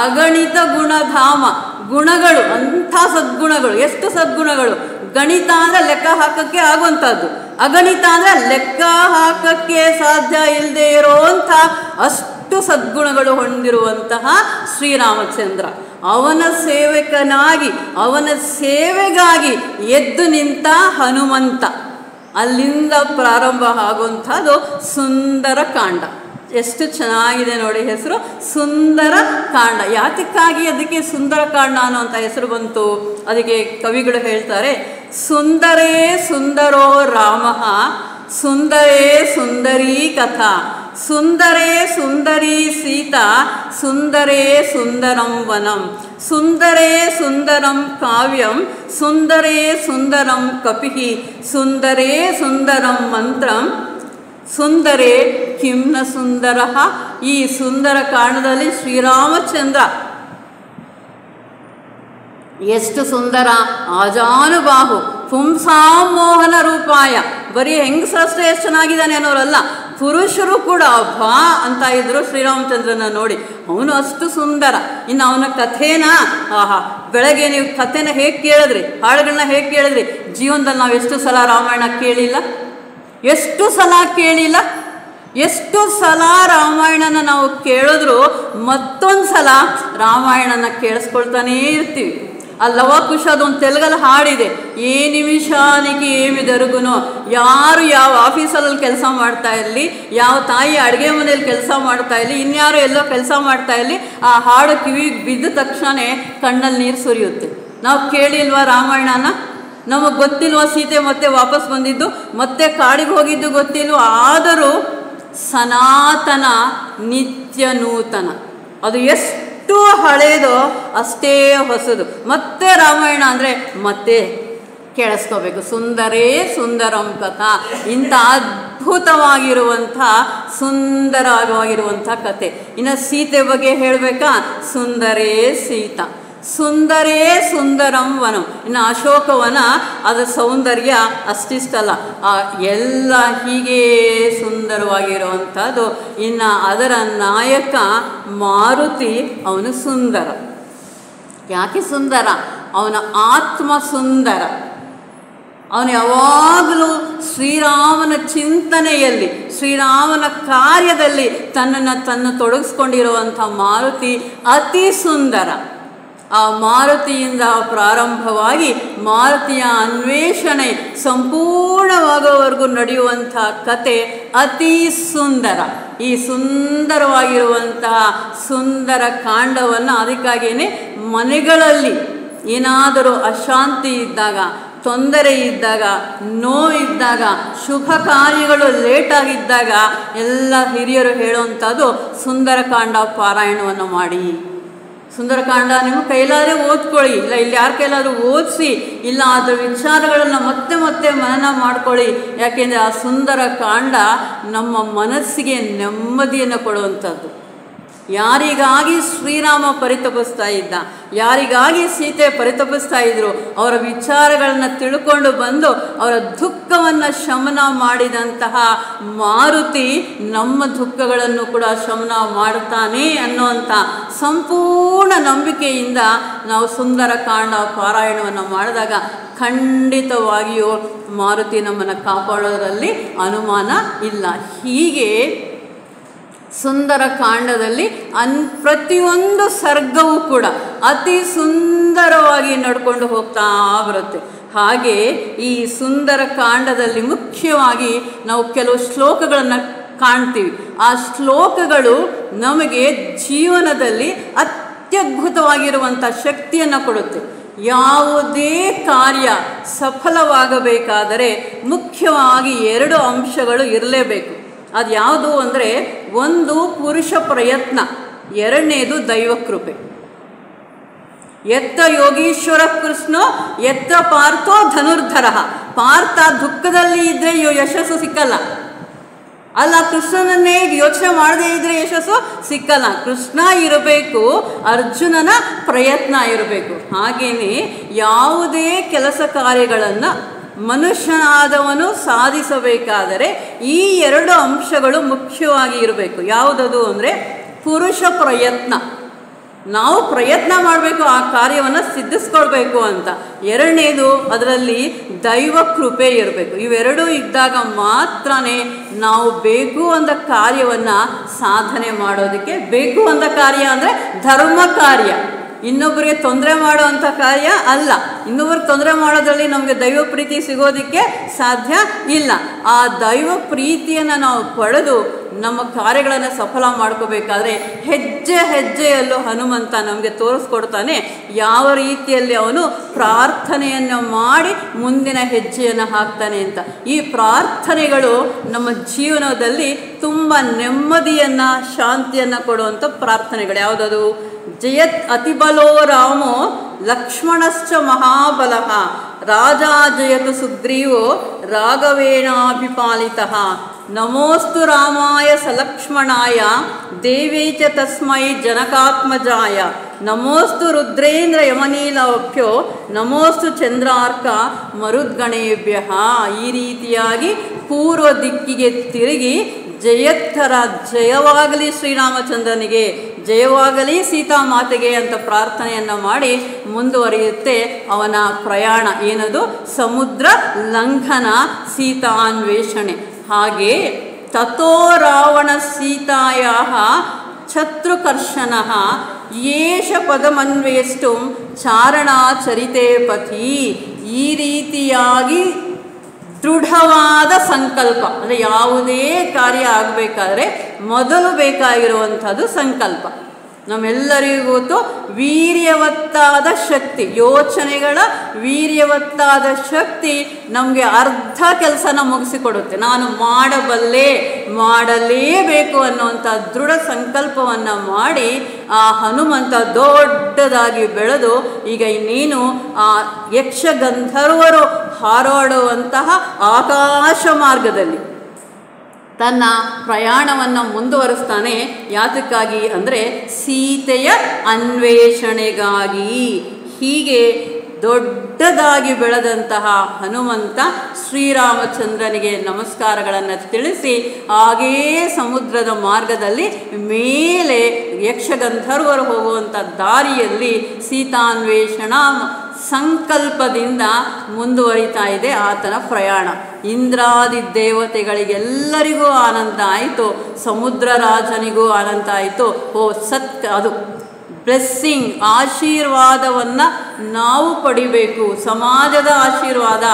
ಅಗಣಿತ ಗುಣಧಾಮ, ಗುಣಗಳು, ಅಂಥ ಸದ್ಗುಣಗಳು. ಎಷ್ಟು ಸದ್ಗುಣಗಳು! ಗಣಿತ ಅಂದರೆ ಲೆಕ್ಕ ಹಾಕೋಕ್ಕೆ ಆಗುವಂಥದ್ದು, ಅಗಣಿತ ಅಂದರೆ ಲೆಕ್ಕ ಹಾಕೋಕ್ಕೆ ಸಾಧ್ಯ ಇಲ್ಲದೆ ಇರೋವಂಥ ಅಷ್ಟು ಸದ್ಗುಣಗಳು ಹೊಂದಿರುವಂತಹ ಶ್ರೀರಾಮಚಂದ್ರ. ಅವನ ಸೇವಕನಾಗಿ, ಅವನ ಸೇವೆಗಾಗಿ ಎದ್ದು ನಿಂತ ಹನುಮಂತ. ಅಲ್ಲಿಂದ ಪ್ರಾರಂಭ ಆಗುವಂಥದ್ದು ಸುಂದರ ಕಾಂಡ. ಎಷ್ಟು ಚೆನ್ನಾಗಿದೆ ನೋಡಿ ಹೆಸರು, ಸುಂದರ ಕಾಂಡ. ಯಾತಕ್ಕಾಗಿ ಅದಕ್ಕೆ ಸುಂದರ ಕಾಂಡ ಅನ್ನೋಂಥ ಹೆಸರು ಬಂತು? ಅದಕ್ಕೆ ಕವಿಗಳು ಹೇಳ್ತಾರೆ, ಸುಂದರೇ ಸುಂದರೋ ರಾಮ, ಸುಂದರೇ ಸುಂದರೀ ಕಥಾ, ಸುಂದರೇ ಸುಂದರೀ ಸೀತಾ, ಸುಂದರೇ ಸುಂದರಂ ವನಂ, ಸುಂದರೇ ಸುಂದರಂ ಕಾವ್ಯಂ, ಸುಂದರೇ ಸುಂದರಂ ಕಪಿಃ, ಸುಂದರೇ ಸುಂದರಂ ಮಂತ್ರಂ, ಸುಂದರೇ ಕಿಂನ ಸುಂದರ. ಈ ಸುಂದರ ಕಾಂಡದಲ್ಲಿ ಶ್ರೀರಾಮಚಂದ್ರ ಎಷ್ಟು ಸುಂದರ! ಆಜಾನುಬಾಹು, ಪುಂಸಾಂ ಮೋಹನ ರೂಪಾಯ. ಬರೀ ಹೆಂಗಸರಷ್ಟೇ ಎಷ್ಟು ಚೆನ್ನಾಗಿದ್ದಾನೆ ಅನ್ನೋರಲ್ಲ, ಪುರುಷರು ಕೂಡ ಬಾ ಅಂತ ಇದ್ರು ಶ್ರೀರಾಮಚಂದ್ರನ ನೋಡಿ. ಅವನು ಅಷ್ಟು ಸುಂದರ. ಇನ್ನು ಅವನ ಕಥೆನ, ಆಹಾ, ಬೆಳಗ್ಗೆ ನೀವು ಕಥೆನ ಹೇಗೆ ಕೇಳಿದ್ರಿ, ಹಾಡುಗಳನ್ನ ಹೇಗೆ ಕೇಳಿದ್ರಿ? ಜೀವನದಲ್ಲಿ ನಾವು ಎಷ್ಟು ಸಲ ರಾಮಾಯಣ ಕೇಳಿಲ್ಲ? ಎಷ್ಟು ಸಲ ಕೇಳಿಲ್ಲ? ಎಷ್ಟು ಸಲ ರಾಮಾಯಣನ ನಾವು ಕೇಳಿದ್ರು ಮತ್ತೊಂದು ಸಲ ರಾಮಾಯಣನ ಕೇಳಿಸ್ಕೊಳ್ತಾನೇ ಇರ್ತೀವಿ. ಆ ಲವಕುಶ ಅದೊಂದು ತೆಲುಗಲ್ಲಿ ಹಾಡಿದೆ, ಏ ನಿಮಿಷಾನಿಗೆ ಏಮಿದರುಗುನೋ. ಯಾರು ಯಾವ ಆಫೀಸಲ್ಲಿ ಕೆಲಸ ಮಾಡ್ತಾ ಇರಲಿ, ಯಾವ ತಾಯಿ ಅಡುಗೆ ಮನೇಲಿ ಕೆಲಸ ಮಾಡ್ತಾ ಇರಲಿ, ಇನ್ಯಾರು ಎಲ್ಲೋ ಕೆಲಸ ಮಾಡ್ತಾ ಇರಲಿ, ಆ ಹಾಡು ಕಿವಿಗೆ ಬಿದ್ದ ತಕ್ಷಣ ಕಣ್ಣಲ್ಲಿ ನೀರು ಸುರಿಯುತ್ತೆ. ನಾವು ಕೇಳಿಲ್ವಾ ರಾಮಾಯಣನ? ನಮಗೆ ಗೊತ್ತಿಲ್ವ ಸೀತೆ ಮತ್ತೆ ವಾಪಸ್ ಬಂದಿದ್ದು, ಮತ್ತೆ ಕಾಡಿಗೆ ಹೋಗಿದ್ದು ಗೊತ್ತಿಲ್ವ? ಆದರೂ ಸನಾತನ, ನಿತ್ಯ ನೂತನ. ಅದು ಎಷ್ಟು ಹಳೇದೋ ಅಷ್ಟೇ ಹೊಸದು. ಮತ್ತೆ ರಾಮಾಯಣ ಅಂದರೆ ಮತ್ತೆ ಕೇಳಿಸ್ಕೋಬೇಕು. ಸುಂದರೇ ಸುಂದರಂ ಕಥಾ. ಇಂಥ ಅದ್ಭುತವಾಗಿರುವಂಥ ಸುಂದರವಾಗಿರುವಂಥ ಕತೆ. ಇನ್ನು ಸೀತೆ ಬಗ್ಗೆ ಹೇಳಬೇಕಾ? ಸುಂದರೇ ಸೀತಾ, ಸುಂದರೇ ಸುಂದರಂ ವನಂ. ಇನ್ನು ಅಶೋಕವನ, ಅದರ ಸೌಂದರ್ಯ ಅಷ್ಟಿಷ್ಟಲ್ಲ, ಎಲ್ಲ ಹೀಗೇ ಸುಂದರವಾಗಿರುವಂಥದ್ದು. ಇನ್ನು ಅದರ ನಾಯಕ ಮಾರುತಿ, ಅವನು ಸುಂದರ. ಯಾಕೆ ಸುಂದರ? ಅವನ ಆತ್ಮ ಸುಂದರ. ಅವನು ಯಾವಾಗಲೂ ಶ್ರೀರಾಮನ ಚಿಂತನೆಯಲ್ಲಿ, ಶ್ರೀರಾಮನ ಕಾರ್ಯದಲ್ಲಿ ತನ್ನನ್ನು ತೊಡಗಿಸ್ಕೊಂಡಿರುವಂಥ ಮಾರುತಿ ಅತಿ ಸುಂದರ. ಆ ಮಾರುತಿಯಿಂದ ಪ್ರಾರಂಭವಾಗಿ ಮಾರುತಿಯ ಅನ್ವೇಷಣೆ ಸಂಪೂರ್ಣವಾಗೋವರೆಗೂ ನಡೆಯುವಂಥ ಕತೆ ಅತಿ ಸುಂದರ. ಈ ಸುಂದರವಾಗಿರುವಂತಹ ಸುಂದರ ಕಾಂಡವನ್ನು ಅದಕ್ಕಾಗಿಯೇ ಮನೆಗಳಲ್ಲಿ ಏನಾದರೂ ಅಶಾಂತಿ ಇದ್ದಾಗ, ತೊಂದರೆ ಇದ್ದಾಗ, ನೋವಿದ್ದಾಗ, ಶುಭ ಕಾರ್ಯಗಳು ಲೇಟಾಗಿದ್ದಾಗ ಎಲ್ಲ ಹಿರಿಯರು ಹೇಳುವಂಥದ್ದು ಸುಂದರಕಾಂಡ ಪಾರಾಯಣವನ್ನು ಮಾಡಿ. ಸುಂದರಕಾಂಡ ನಿಮ್ಮ ಕೈಲಾದರೆ ಓದ್ಕೊಳ್ಳಿ, ಇಲ್ಲ ಇಲ್ಲಿ ಯಾರ ಕೈಲಾದರೂ ಓದಿಸಿ, ಇಲ್ಲ ಅದರ ವಿಚಾರಗಳನ್ನು ಮತ್ತೆ ಮತ್ತೆ ಮನನ ಮಾಡ್ಕೊಳ್ಳಿ. ಯಾಕೆಂದರೆ ಆ ಸುಂದರ ಕಾಂಡ ನಮ್ಮ ಮನಸ್ಸಿಗೆ ನೆಮ್ಮದಿಯನ್ನು ಕೊಡುವಂಥದ್ದು. ಯಾರಿಗಾಗಿ ಶ್ರೀರಾಮ ಪರಿತಪಿಸ್ತಾ ಇದ್ದ, ಯಾರಿಗಾಗಿ ಸೀತೆ ಪರಿತಪಿಸ್ತಾ ಇದ್ರು, ಅವರ ವಿಚಾರಗಳನ್ನು ತಿಳ್ಕೊಂಡು ಬಂದು ಅವರ ದುಃಖವನ್ನು ಶಮನ ಮಾಡಿದಂತಹ ಮಾರುತಿ ನಮ್ಮ ದುಃಖಗಳನ್ನು ಕೂಡ ಶಮನ ಮಾಡ್ತಾನೆ ಅನ್ನುವಂಥ ಸಂಪೂರ್ಣ ನಂಬಿಕೆಯಿಂದ ನಾವು ಸುಂದರ ಕಾಂಡ ಪಾರಾಯಣವನ್ನು ಮಾಡಿದಾಗ ಖಂಡಿತವಾಗಿಯೂ ಮಾರುತಿ ನಮ್ಮನ್ನು ಕಾಪಾಡೋದರಲ್ಲಿ ಅನುಮಾನ ಇಲ್ಲ. ಹೀಗೆ ಸುಂದರ ಕಾಂಡದಲ್ಲಿ ಪ್ರತಿಯೊಂದು ಸರ್ಗವೂ ಕೂಡ ಅತಿ ಸುಂದರವಾಗಿ ನಡ್ಕೊಂಡು ಹೋಗ್ತಾ ಬರುತ್ತೆ. ಹಾಗೆ ಈ ಸುಂದರ ಕಾಂಡದಲ್ಲಿ ಮುಖ್ಯವಾಗಿ ನಾವು ಕೆಲವು ಶ್ಲೋಕಗಳನ್ನು ಕಾಣ್ತೀವಿ. ಆ ಶ್ಲೋಕಗಳು ನಮಗೆ ಜೀವನದಲ್ಲಿ ಅತ್ಯದ್ಭುತವಾಗಿರುವಂಥ ಶಕ್ತಿಯನ್ನು ಕೊಡುತ್ತೆ. ಯಾವುದೇ ಕಾರ್ಯ ಸಫಲವಾಗಬೇಕಾದರೆ ಮುಖ್ಯವಾಗಿ 2 ಅಂಶಗಳು ಇರಲೇಬೇಕು. ಅದು ಯಾವುದು ಅಂದರೆ, ಒಂದು ಪುರುಷ ಪ್ರಯತ್ನ, ಎರಡನೇದು ದೈವಕೃಪೆ. ಎತ್ತ ಯೋಗೀಶ್ವರ ಕೃಷ್ಣೋ ಎತ್ತ ಪಾರ್ಥೋ ಧನುರ್ಧರ. ಪಾರ್ಥ ದುಃಖದಲ್ಲಿ ಇದ್ದರೆ ಯಶಸ್ಸು ಸಿಕ್ಕಲ್ಲ. ಅಲ್ಲ, ಕೃಷ್ಣನನ್ನೇ ಯೋಚನೆ ಮಾಡದೇ ಇದ್ರೆ ಯಶಸ್ಸು ಸಿಕ್ಕಲ್ಲ. ಕೃಷ್ಣ ಇರಬೇಕು, ಅರ್ಜುನನ ಪ್ರಯತ್ನ ಇರಬೇಕು. ಹಾಗೆಯೇ ಯಾವುದೇ ಕೆಲಸ ಕಾರ್ಯಗಳನ್ನು ಮನುಷ್ಯನಾದವನು ಸಾಧಿಸಬೇಕಾದರೆ ಈ ಎರಡು ಅಂಶಗಳು ಮುಖ್ಯವಾಗಿ ಇರಬೇಕು. ಯಾವುದದು ಅಂದರೆ ಪುರುಷ ಪ್ರಯತ್ನ, ನಾವು ಪ್ರಯತ್ನ ಮಾಡಬೇಕು ಆ ಕಾರ್ಯವನ್ನು ಸಿದ್ಧಿಸ್ಕೊಳ್ಬೇಕು ಅಂತ. ಎರಡನೇದು ಅದರಲ್ಲಿ ದೈವ ಕೃಪೆ ಇರಬೇಕು. ಇವೆರಡೂ ಇದ್ದಾಗ ಮಾತ್ರ ನಾವು ಬೇಕು ಅಂದ ಕಾರ್ಯವನ್ನು ಸಾಧನೆ ಮಾಡೋದಕ್ಕೆ. ಬೇಕು ಅಂದ ಕಾರ್ಯ ಅಂದರೆ ಧರ್ಮ ಕಾರ್ಯ, ಇನ್ನೊಬ್ಬರಿಗೆ ತೊಂದರೆ ಮಾಡುವಂಥ ಕಾರ್ಯ ಅಲ್ಲ. ಇನ್ನೊಬ್ಬರಿಗೆ ತೊಂದರೆ ಮಾಡೋದ್ರಲ್ಲಿ ನಮಗೆ ದೈವ ಪ್ರೀತಿ ಸಿಗೋದಕ್ಕೆ ಸಾಧ್ಯ ಇಲ್ಲ. ಆ ದೈವ ಪ್ರೀತಿಯನ್ನು ನಾವು ಪಡೆದು ನಮ್ಮ ಕಾರ್ಯಗಳನ್ನು ಸಫಲ ಮಾಡ್ಕೋಬೇಕಾದ್ರೆ ಹೆಜ್ಜೆ ಹೆಜ್ಜೆಯಲ್ಲೂ ಹನುಮಂತ ನಮಗೆ ತೋರಿಸ್ಕೊಡ್ತಾನೆ ಯಾವ ರೀತಿಯಲ್ಲಿ ಅವನು ಪ್ರಾರ್ಥನೆಯನ್ನು ಮಾಡಿ ಮುಂದಿನ ಹೆಜ್ಜೆಯನ್ನು ಹಾಕ್ತಾನೆ ಅಂತ. ಈ ಪ್ರಾರ್ಥನೆಗಳು ನಮ್ಮ ಜೀವನದಲ್ಲಿ ತುಂಬ ನೆಮ್ಮದಿಯನ್ನು, ಶಾಂತಿಯನ್ನು ಕೊಡುವಂಥ ಪ್ರಾರ್ಥನೆಗಳು. ಯಾವುದದು? ಜಯತ್ ಅತಿಬಲೋ ರಾಮೋ ಲಕ್ಷ್ಮಣಶ್ಚ ಮಹಾಬಲಃ ರಾಜಾ ಜಯತು ಸುಗ್ರೀವೋ ರಾಘವೇಣಾಭಿಪಾಲಿತಃ ನಮೋಸ್ತು ರಾಮಾಯ ಸಲಕ್ಷ್ಮಣಾಯ ದೇವೇ ಚ ತಸ್ಮೈ ಜನಕಾತ್ಮಜಾಯ ನಮೋಸ್ತು ರುದ್ರೇಂದ್ರ ಯಮನೀಲಭ್ಯೋ ನಮೋಸ್ತು ಚಂದ್ರಾರ್ಕ ಮರುದ್ಗಣೇಭ್ಯ. ಈ ರೀತಿಯಾಗಿ ಪೂರ್ವ ದಿಕ್ಕಿಗೆ ತಿರುಗಿ ಜಯತ್ತರ ಜಯವಾಗಲಿ ಶ್ರೀರಾಮಚಂದ್ರನಿಗೆ, ಜಯವಾಗಲಿ ಸೀತಾಮಾತೆಗೆ ಅಂತ ಪ್ರಾರ್ಥನೆಯನ್ನು ಮಾಡಿ ಮುಂದುವರಿಯುತ್ತೆ ಅವನ ಪ್ರಯಾಣ. ಏನದು? ಸಮುದ್ರ ಲಂಘನ, ಸೀತಾನ್ವೇಷಣೆ. ಹಾಗೆ ತಥೋ ರಾವಣ ಸೀತಾಯಾಃ ಶತ್ರುಕರ್ಷಣಃ ಯೇಷ ಪದಮನ್ವೇಷ್ಟು ಚಾರಣಾಚರಿತೆ ಪಥಿ. ಈ ರೀತಿಯಾಗಿ ದೃಢವಾದ ಸಂಕಲ್ಪ, ಅಂದರೆ ಯಾವುದೇ ಕಾರ್ಯ ಆಗಬೇಕಾದ್ರೆ ಮೊದಲು ಬೇಕಾಗಿರುವಂಥದ್ದು ಸಂಕಲ್ಪ. ನಮ್ಮೆಲ್ಲರಿಗೂ ಗೊತ್ತು, ವೀರ್ಯವತ್ತಾದ ಶಕ್ತಿ, ಯೋಚನೆಗಳ ವೀರ್ಯವತ್ತಾದ ಶಕ್ತಿ ನಮಗೆ ಅರ್ಧ ಕೆಲಸನ ಮುಗಿಸಿಕೊಡುತ್ತೆ. ನಾನು ಮಾಡಬಲ್ಲೆ, ಮಾಡಲೇಬೇಕು ಅನ್ನುವಂಥ ದೃಢ ಸಂಕಲ್ಪವನ್ನು ಮಾಡಿ ಆ ಹನುಮಂತ ದೊಡ್ಡದಾಗಿ ಬೆಳೆದು ಈಗ ಇನ್ನೇನು ಆ ಯಕ್ಷಗಂಧರ್ವರು ಹಾರಾಡುವಂತಹ ಆಕಾಶ ಮಾರ್ಗದಲ್ಲಿ ತನ್ನ ಪ್ರಯಾಣವನ್ನು ಮುಂದುವರಿಸ್ತಾನೆ. ಯಾತಕ್ಕಾಗಿ ಅಂದರೆ ಸೀತೆಯ ಅನ್ವೇಷಣೆಗಾಗಿ. ಹೀಗೆ ದೊಡ್ಡದಾಗಿ ಬೆಳೆದಂತಹ ಹನುಮಂತ ಶ್ರೀರಾಮಚಂದ್ರನಿಗೆ ನಮಸ್ಕಾರಗಳನ್ನು ತಿಳಿಸಿ ಹಾಗೇ ಸಮುದ್ರದ ಮಾರ್ಗದಲ್ಲಿ ಮೇಲೆ ಯಕ್ಷಗಂಧರ್ವರು ಹೋಗುವಂಥ ದಾರಿಯಲ್ಲಿ ಸೀತಾನ್ವೇಷಣ ಸಂಕಲ್ಪದಿಂದ ಮುಂದುವರಿತಾ ಇದೆ ಆತನ ಪ್ರಯಾಣ. ಇಂದ್ರಾದಿ ದೇವತೆಗಳಿಗೆಲ್ಲರಿಗೂ ಆನಂದ ಆಯಿತು, ಸಮುದ್ರ ರಾಜನಿಗೂ ಆನಂದ ಆಯಿತು. ಅದು ಬ್ಲೆಸ್ಸಿಂಗ್, ಆಶೀರ್ವಾದವನ್ನು ನಾವು ಪಡಿಬೇಕು. ಸಮಾಜದ ಆಶೀರ್ವಾದ,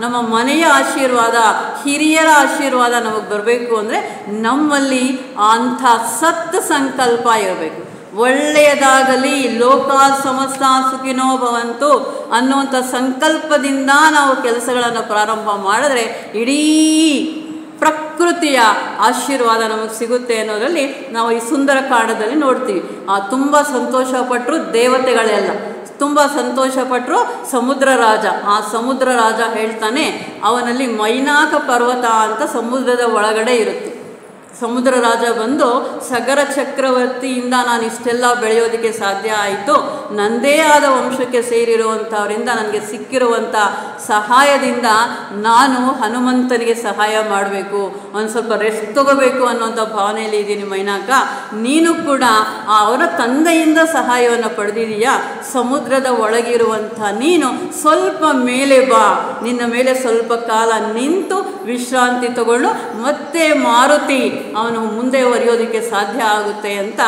ನಮ್ಮ ಮನೆಯ ಆಶೀರ್ವಾದ, ಹಿರಿಯರ ಆಶೀರ್ವಾದ ನಮಗೆ ಬರಬೇಕು ಅಂದರೆ ನಮ್ಮಲ್ಲಿ ಅಂಥ ಸತ್ ಸಂಕಲ್ಪ ಇರಬೇಕು. ಒಳ್ಳೆಯದಾಗಲಿ, ಲೋಕ ಸಮಸ್ತ ಸುಖಿನೋ ಭವಂತು ಅನ್ನುವಂಥ ಸಂಕಲ್ಪದಿಂದ ನಾವು ಕೆಲಸಗಳನ್ನು ಪ್ರಾರಂಭ ಮಾಡಿದ್ರೆ ಇಡೀ ಪ್ರಕೃತಿಯ ಆಶೀರ್ವಾದ ನಮಗೆ ಸಿಗುತ್ತೆ ಅನ್ನೋದರಲ್ಲಿ ನಾವು ಈ ಸುಂದರಕಾಂಡದಲ್ಲಿ ನೋಡ್ತೀವಿ. ತುಂಬ ಸಂತೋಷಪಟ್ಟರು ದೇವತೆಗಳೆಲ್ಲ, ತುಂಬ ಸಂತೋಷಪಟ್ಟರು ಸಮುದ್ರ ರಾಜ. ಆ ಸಮುದ್ರ ರಾಜ ಹೇಳ್ತಾನೆ, ಅವನಲ್ಲಿ ಮೈನಾಕ ಪರ್ವತ ಅಂತ ಸಮುದ್ರದ ಒಳಗಡೆ ಇರುತ್ತೆ. ಸಮುದ್ರ ರಾಜ ಬಂದು ಸಗರ ಚಕ್ರವರ್ತಿಯಿಂದ ನಾನು ಇಷ್ಟೆಲ್ಲ ಬೆಳೆಯೋದಕ್ಕೆ ಸಾಧ್ಯ ಆಯಿತು, ನನ್ನದೇ ಆದ ವಂಶಕ್ಕೆ ಸೇರಿರುವಂಥವರಿಂದ ನನಗೆ ಸಿಕ್ಕಿರುವಂಥ ಸಹಾಯದಿಂದ ನಾನು ಹನುಮಂತನಿಗೆ ಸಹಾಯ ಮಾಡಬೇಕು, ಒಂದು ಸ್ವಲ್ಪ ರೆಸ್ಟ್ ತಗೋಬೇಕು ಅನ್ನೋಂಥ ಭಾವನೆಯಲ್ಲಿ ಇದ್ದೀನಿ ಮೈನಾಕ. ನೀನು ಕೂಡ ಅವರ ತಂದೆಯಿಂದ ಸಹಾಯವನ್ನು ಪಡೆದಿದೀಯಾ, ಸಮುದ್ರದ ಒಳಗಿರುವಂಥ ನೀನು ಸ್ವಲ್ಪ ಮೇಲೆ ಬಾ, ನಿನ್ನ ಮೇಲೆ ಸ್ವಲ್ಪ ಕಾಲ ನಿಂತು ವಿಶ್ರಾಂತಿ ತಗೊಂಡು ಮತ್ತೆ ಮಾರುತಿ ಅವನು ಮುಂದೆ ಒರೆಯೋದಕ್ಕೆ ಸಾಧ್ಯ ಆಗುತ್ತೆ ಅಂತ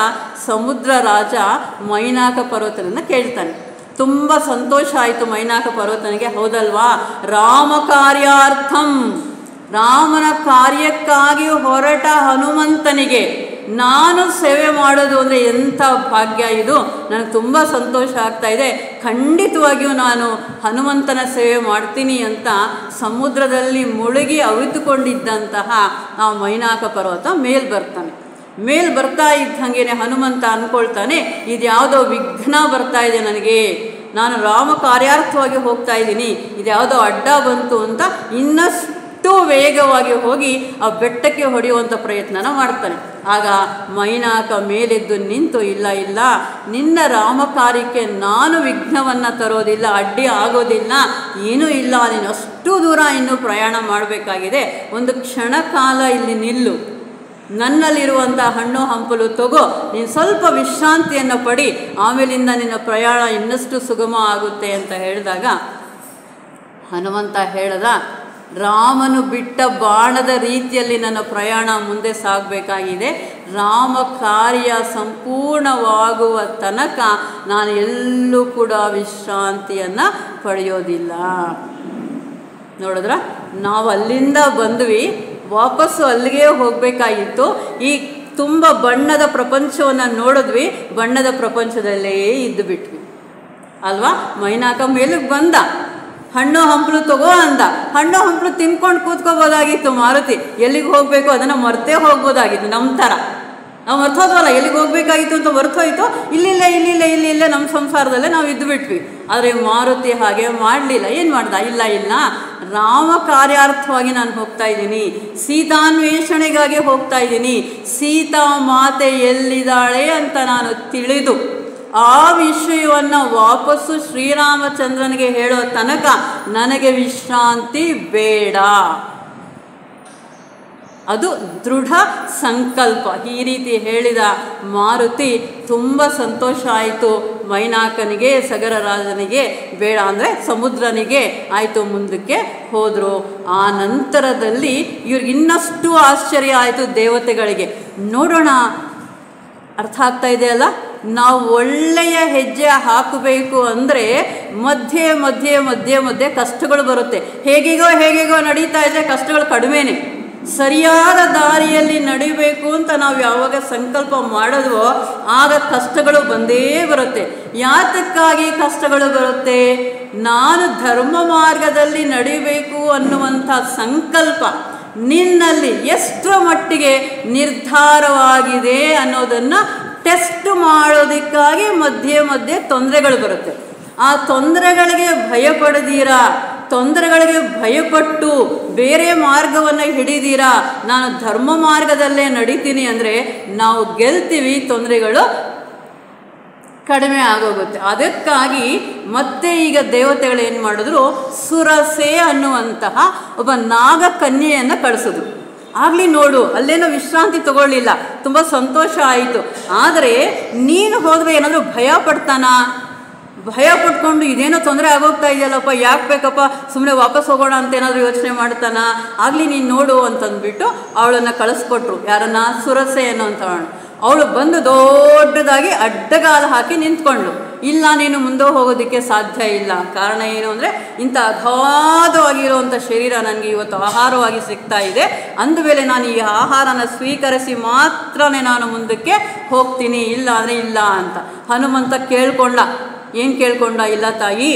ಸಮುದ್ರ ರಾಜ ಮೈನಾಕ ಪರ್ವತನನ್ನು ಕೇಳ್ತಾನೆ. ತುಂಬ ಸಂತೋಷ ಆಯಿತು ಮೈನಾಕ ಪರ್ವತನಿಗೆ. ಹೌದಲ್ವಾ, ರಾಮ ಕಾರ್ಯಾರ್ಥಂ, ರಾಮನ ಕಾರ್ಯಕ್ಕಾಗಿ ಹೊರಟ ಹನುಮಂತನಿಗೆ ನಾನು ಸೇವೆ ಮಾಡೋದು ಅಂದರೆ ಎಂಥ ಭಾಗ್ಯ ಇದು, ನನಗೆ ತುಂಬ ಸಂತೋಷ ಆಗ್ತಾ ಇದೆ, ಖಂಡಿತವಾಗಿಯೂ ನಾನು ಹನುಮಂತನ ಸೇವೆ ಮಾಡ್ತೀನಿ ಅಂತ ಸಮುದ್ರದಲ್ಲಿ ಮುಳುಗಿ ಅವಿತುಕೊಂಡಿದ್ದಂತಹ ಆ ಮೈನಾಕ ಪರ್ವತ ಮೇಲ್ ಬರ್ತಾ ಇದ್ದಂಗೆ ಹನುಮಂತ ಅಂದ್ಕೊಳ್ತಾನೆ, ಇದ್ಯಾವುದೋ ವಿಘ್ನ ಬರ್ತಾ ಇದೆ ನನಗೆ, ನಾನು ರಾಮ ಕಾರ್ಯಾರ್ಥವಾಗಿ ಹೋಗ್ತಾ ಇದ್ದೀನಿ, ಇದ್ಯಾವುದೋ ಅಡ್ಡ ಬಂತು ಅಂತ ಇನ್ನಷ್ಟು ಅಷ್ಟು ವೇಗವಾಗಿ ಹೋಗಿ ಆ ಬೆಟ್ಟಕ್ಕೆ ಹೊಡೆಯುವಂಥ ಪ್ರಯತ್ನನ ಮಾಡ್ತಾನೆ. ಆಗ ಮೈನಾಕ ಮೇಲೆದ್ದು ನಿಂತು, ಇಲ್ಲ ಇಲ್ಲ, ನಿನ್ನ ರಾಮಕಾರ್ಯಕ್ಕೆ ನಾನು ವಿಘ್ನವನ್ನು ತರೋದಿಲ್ಲ, ಅಡ್ಡಿ ಆಗೋದಿಲ್ಲ, ಏನೂ ಇಲ್ಲ, ನೀನು ಅಷ್ಟು ದೂರ ಇನ್ನೂ ಪ್ರಯಾಣ ಮಾಡಬೇಕಾಗಿದೆ, ಒಂದು ಕ್ಷಣ ಕಾಲ ಇಲ್ಲಿ ನಿಲ್ಲು, ನನ್ನಲ್ಲಿರುವಂಥ ಹಣ್ಣು ಹಂಪಲು ತಗೋ, ನೀನು ಸ್ವಲ್ಪ ವಿಶ್ರಾಂತಿಯನ್ನು ಪಡಿ, ಆಮೇಲಿಂದ ನಿನ್ನ ಪ್ರಯಾಣ ಇನ್ನಷ್ಟು ಸುಗಮ ಆಗುತ್ತೆ ಅಂತ ಹೇಳಿದಾಗ ಹನುಮಂತ ಹೇಳ್ದ, ರಾಮನು ಬಿಟ್ಟ ಬಾಣದ ರೀತಿಯಲ್ಲಿ ನನ್ನ ಪ್ರಯಾಣ ಮುಂದೆ ಸಾಗಬೇಕಾಗಿದೆ, ರಾಮ ಕಾರ್ಯ ಸಂಪೂರ್ಣವಾಗುವ ತನಕ ನಾನು ಎಲ್ಲೂ ಕೂಡ ವಿಶ್ರಾಂತಿಯನ್ನು ಪಡೆಯೋದಿಲ್ಲ. ನೋಡಿದ್ರ, ನಾವು ಅಲ್ಲಿಂದ ಬಂದ್ವಿ, ವಾಪಸ್ಸು ಅಲ್ಲಿಗೆ ಹೋಗಬೇಕಾಗಿತ್ತು. ಈ ತುಂಬ ಬಣ್ಣದ ಪ್ರಪಂಚವನ್ನು ನೋಡಿದ್ವಿ, ಬಣ್ಣದ ಪ್ರಪಂಚದಲ್ಲೇ ಇದ್ದು ಬಿಟ್ವಿ ಅಲ್ವಾ. ಮೈನಾಕ ಮೇಲಕ್ಕೆ ಬಂದ, ಹಣ್ಣು ಹಂಪಲು ತಗೋ ಅಂದ, ಹಣ್ಣು ಹಂಪಲು ತಿನ್ಕೊಂಡು ಕೂತ್ಕೋಬೋದಾಗಿತ್ತು ಮಾರುತಿ, ಎಲ್ಲಿಗೆ ಹೋಗಬೇಕು ಅದನ್ನು ಮರ್ತೇ ಹೋಗ್ಬೋದಾಗಿತ್ತು. ನಮ್ಮ ಥರ ನಾವು ಮರ್ತೋದ್ವಲ್ಲ, ಎಲ್ಲಿಗೆ ಹೋಗಬೇಕಾಗಿತ್ತು ಅಂತ ಮರ್ತೋಯ್ತು, ಇಲ್ಲಿಲ್ಲೇ ನಮ್ಮ ಸಂಸಾರದಲ್ಲೇ ನಾವು ಇದ್ದು ಬಿಟ್ವಿ. ಆದರೆ ಮಾರುತಿ ಹಾಗೆ ಮಾಡಲಿಲ್ಲ. ಏನು ಮಾಡ್ದ, ಇಲ್ಲ ಇಲ್ಲ, ರಾಮ ಕಾರ್ಯಾರ್ಥವಾಗಿ ನಾನು ಹೋಗ್ತಾ ಇದ್ದೀನಿ, ಸೀತಾನ್ವೇಷಣೆಗಾಗಿ ಹೋಗ್ತಾ ಇದ್ದೀನಿ, ಸೀತಾ ಮಾತೆ ಎಲ್ಲಿದ್ದಾಳೆ ಅಂತ ನಾನು ತಿಳಿದು ಆ ವಿಷಯವನ್ನು ವಾಪಸ್ಸು ಶ್ರೀರಾಮಚಂದ್ರನಿಗೆ ಹೇಳೋ ತನಕ ನನಗೆ ವಿಶ್ರಾಂತಿ ಬೇಡ. ಅದು ದೃಢ ಸಂಕಲ್ಪ. ಈ ರೀತಿ ಹೇಳಿದ ಮಾರುತಿ ತುಂಬ ಸಂತೋಷ ಆಯಿತು. ಮೈನಾಕನಿಗೆ, ಸಗರ ರಾಜನಿಗೆ, ಬೇಡ ಅಂದರೆ ಸಮುದ್ರನಿಗೆ ಆಯಿತು, ಮುಂದಕ್ಕೆ ಹೋದರು. ಆ ನಂತರದಲ್ಲಿ ಇವ್ರಿಗೆ ಇನ್ನಷ್ಟು ಆಶ್ಚರ್ಯ ಆಯಿತು ದೇವತೆಗಳಿಗೆ. ನೋಡೋಣ, ಅರ್ಥ ಆಗ್ತಾ ಇದೆಯಲ್ಲ, ನಾವು ಒಳ್ಳೆಯ ಹೆಜ್ಜೆ ಹಾಕಬೇಕು ಅಂದರೆ ಮಧ್ಯೆ ಮಧ್ಯೆ ಮಧ್ಯೆ ಮಧ್ಯೆ ಕಷ್ಟಗಳು ಬರುತ್ತೆ. ಹೇಗೇಗೋ ನಡೀತಾ ಇದ್ದರೆ ಕಷ್ಟಗಳು ಕಡಿಮೆನೇ. ಸರಿಯಾದ ದಾರಿಯಲ್ಲಿ ನಡಿಬೇಕು ಅಂತ ನಾವು ಯಾವಾಗ ಸಂಕಲ್ಪ ಮಾಡಿದ್ವೋ ಆಗ ಕಷ್ಟಗಳು ಬಂದೇ ಬರುತ್ತೆ. ಯಾತಕ್ಕಾಗಿ ಕಷ್ಟಗಳು ಬರುತ್ತೆ? ನಾನು ಧರ್ಮ ಮಾರ್ಗದಲ್ಲಿ ನಡಿಬೇಕು ಅನ್ನುವಂಥ ಸಂಕಲ್ಪ ನಿನ್ನಲ್ಲಿ ಎಷ್ಟರ ಮಟ್ಟಿಗೆ ನಿರ್ಧಾರವಾಗಿದೆ ಅನ್ನೋದನ್ನು ಟೆಸ್ಟ್ ಮಾಡೋದಕ್ಕಾಗಿ ಮಧ್ಯೆ ಮಧ್ಯೆ ತೊಂದರೆಗಳು ಬರುತ್ತೆ. ಆ ತೊಂದರೆಗಳಿಗೆ ಭಯಪಡದೀರಾ, ತೊಂದರೆಗಳಿಗೆ ಭಯಪಟ್ಟು ಬೇರೆ ಮಾರ್ಗವನ್ನು ಹಿಡಿದೀರಾ, ನಾನು ಧರ್ಮ ಮಾರ್ಗದಲ್ಲೇ ನಡೀತೀನಿ ಅಂದರೆ ನಾವು ಗೆಲ್ತೀವಿ, ತೊಂದರೆಗಳು ಕಡಿಮೆ ಆಗೋಗುತ್ತೆ. ಅದಕ್ಕಾಗಿ ಮತ್ತೆ ಈಗ ದೇವತೆಗಳು ಏನು ಮಾಡಿದ್ರು, ಸುರಸೆ ಅನ್ನುವಂತಹ ಒಬ್ಬ ನಾಗಕನ್ಯೆಯನ್ನು ಕಳಿಸಿದ್ರು. ಆಗಲಿ ನೋಡು, ಅಲ್ಲೇನೋ ವಿಶ್ರಾಂತಿ ತಗೊಳ್ಳಿಲ್ಲ, ತುಂಬ ಸಂತೋಷ ಆಯಿತು. ಆದರೆ ನೀನು ಹೋದರೆ ಏನಾದರೂ ಭಯ ಪಡ್ತಾನಾ? ಭಯ ಪಡ್ಕೊಂಡು ಇದೇನೋ ತೊಂದರೆ ಆಗೋಗ್ತಾ ಇದೆಯಲ್ಲಪ್ಪ, ಯಾಕೆ ಬೇಕಪ್ಪ, ಸುಮ್ಮನೆ ವಾಪಸ್ ಹೋಗೋಣ ಅಂತ ಏನಾದರೂ ಯೋಚನೆ ಮಾಡ್ತಾನ? ಆಗಲಿ ನೀನು ನೋಡು ಅಂತಂದ್ಬಿಟ್ಟು ಅವಳನ್ನು ಕಳಿಸ್ಕೊಟ್ರು. ಯಾರನ್ನ? ಸುರಸೆ ಅನ್ನೋಂಥವಳು. ಅವಳು ಬಂದು ದೊಡ್ಡದಾಗಿ ಅಡ್ಡಗಾಲ ಹಾಕಿ ನಿಂತ್ಕೊಂಡ್ಳು. ಇಲ್ಲ, ನೀನು ಮುಂದೆ ಹೋಗೋದಕ್ಕೆ ಸಾಧ್ಯ ಇಲ್ಲ. ಕಾರಣ ಏನು ಅಂದರೆ, ಇಂಥ ಅಗಾಧವಾಗಿರುವಂಥ ಶರೀರ ನನಗೆ ಇವತ್ತು ಆಹಾರವಾಗಿ ಸಿಗ್ತಾ ಇದೆ, ಅಂದಮೇಲೆ ನಾನು ಈ ಆಹಾರನ ಸ್ವೀಕರಿಸಿ ಮಾತ್ರನೇ ನಾನು ಮುಂದಕ್ಕೆ ಹೋಗ್ತೀನಿ, ಇಲ್ಲ ಅಂದರೆ ಇಲ್ಲ ಅಂತ ಹನುಮಂತ ಕೇಳ್ಕೊಂಡ. ಏನು ಕೇಳ್ಕೊಂಡ? ಇಲ್ಲ ತಾಯಿ,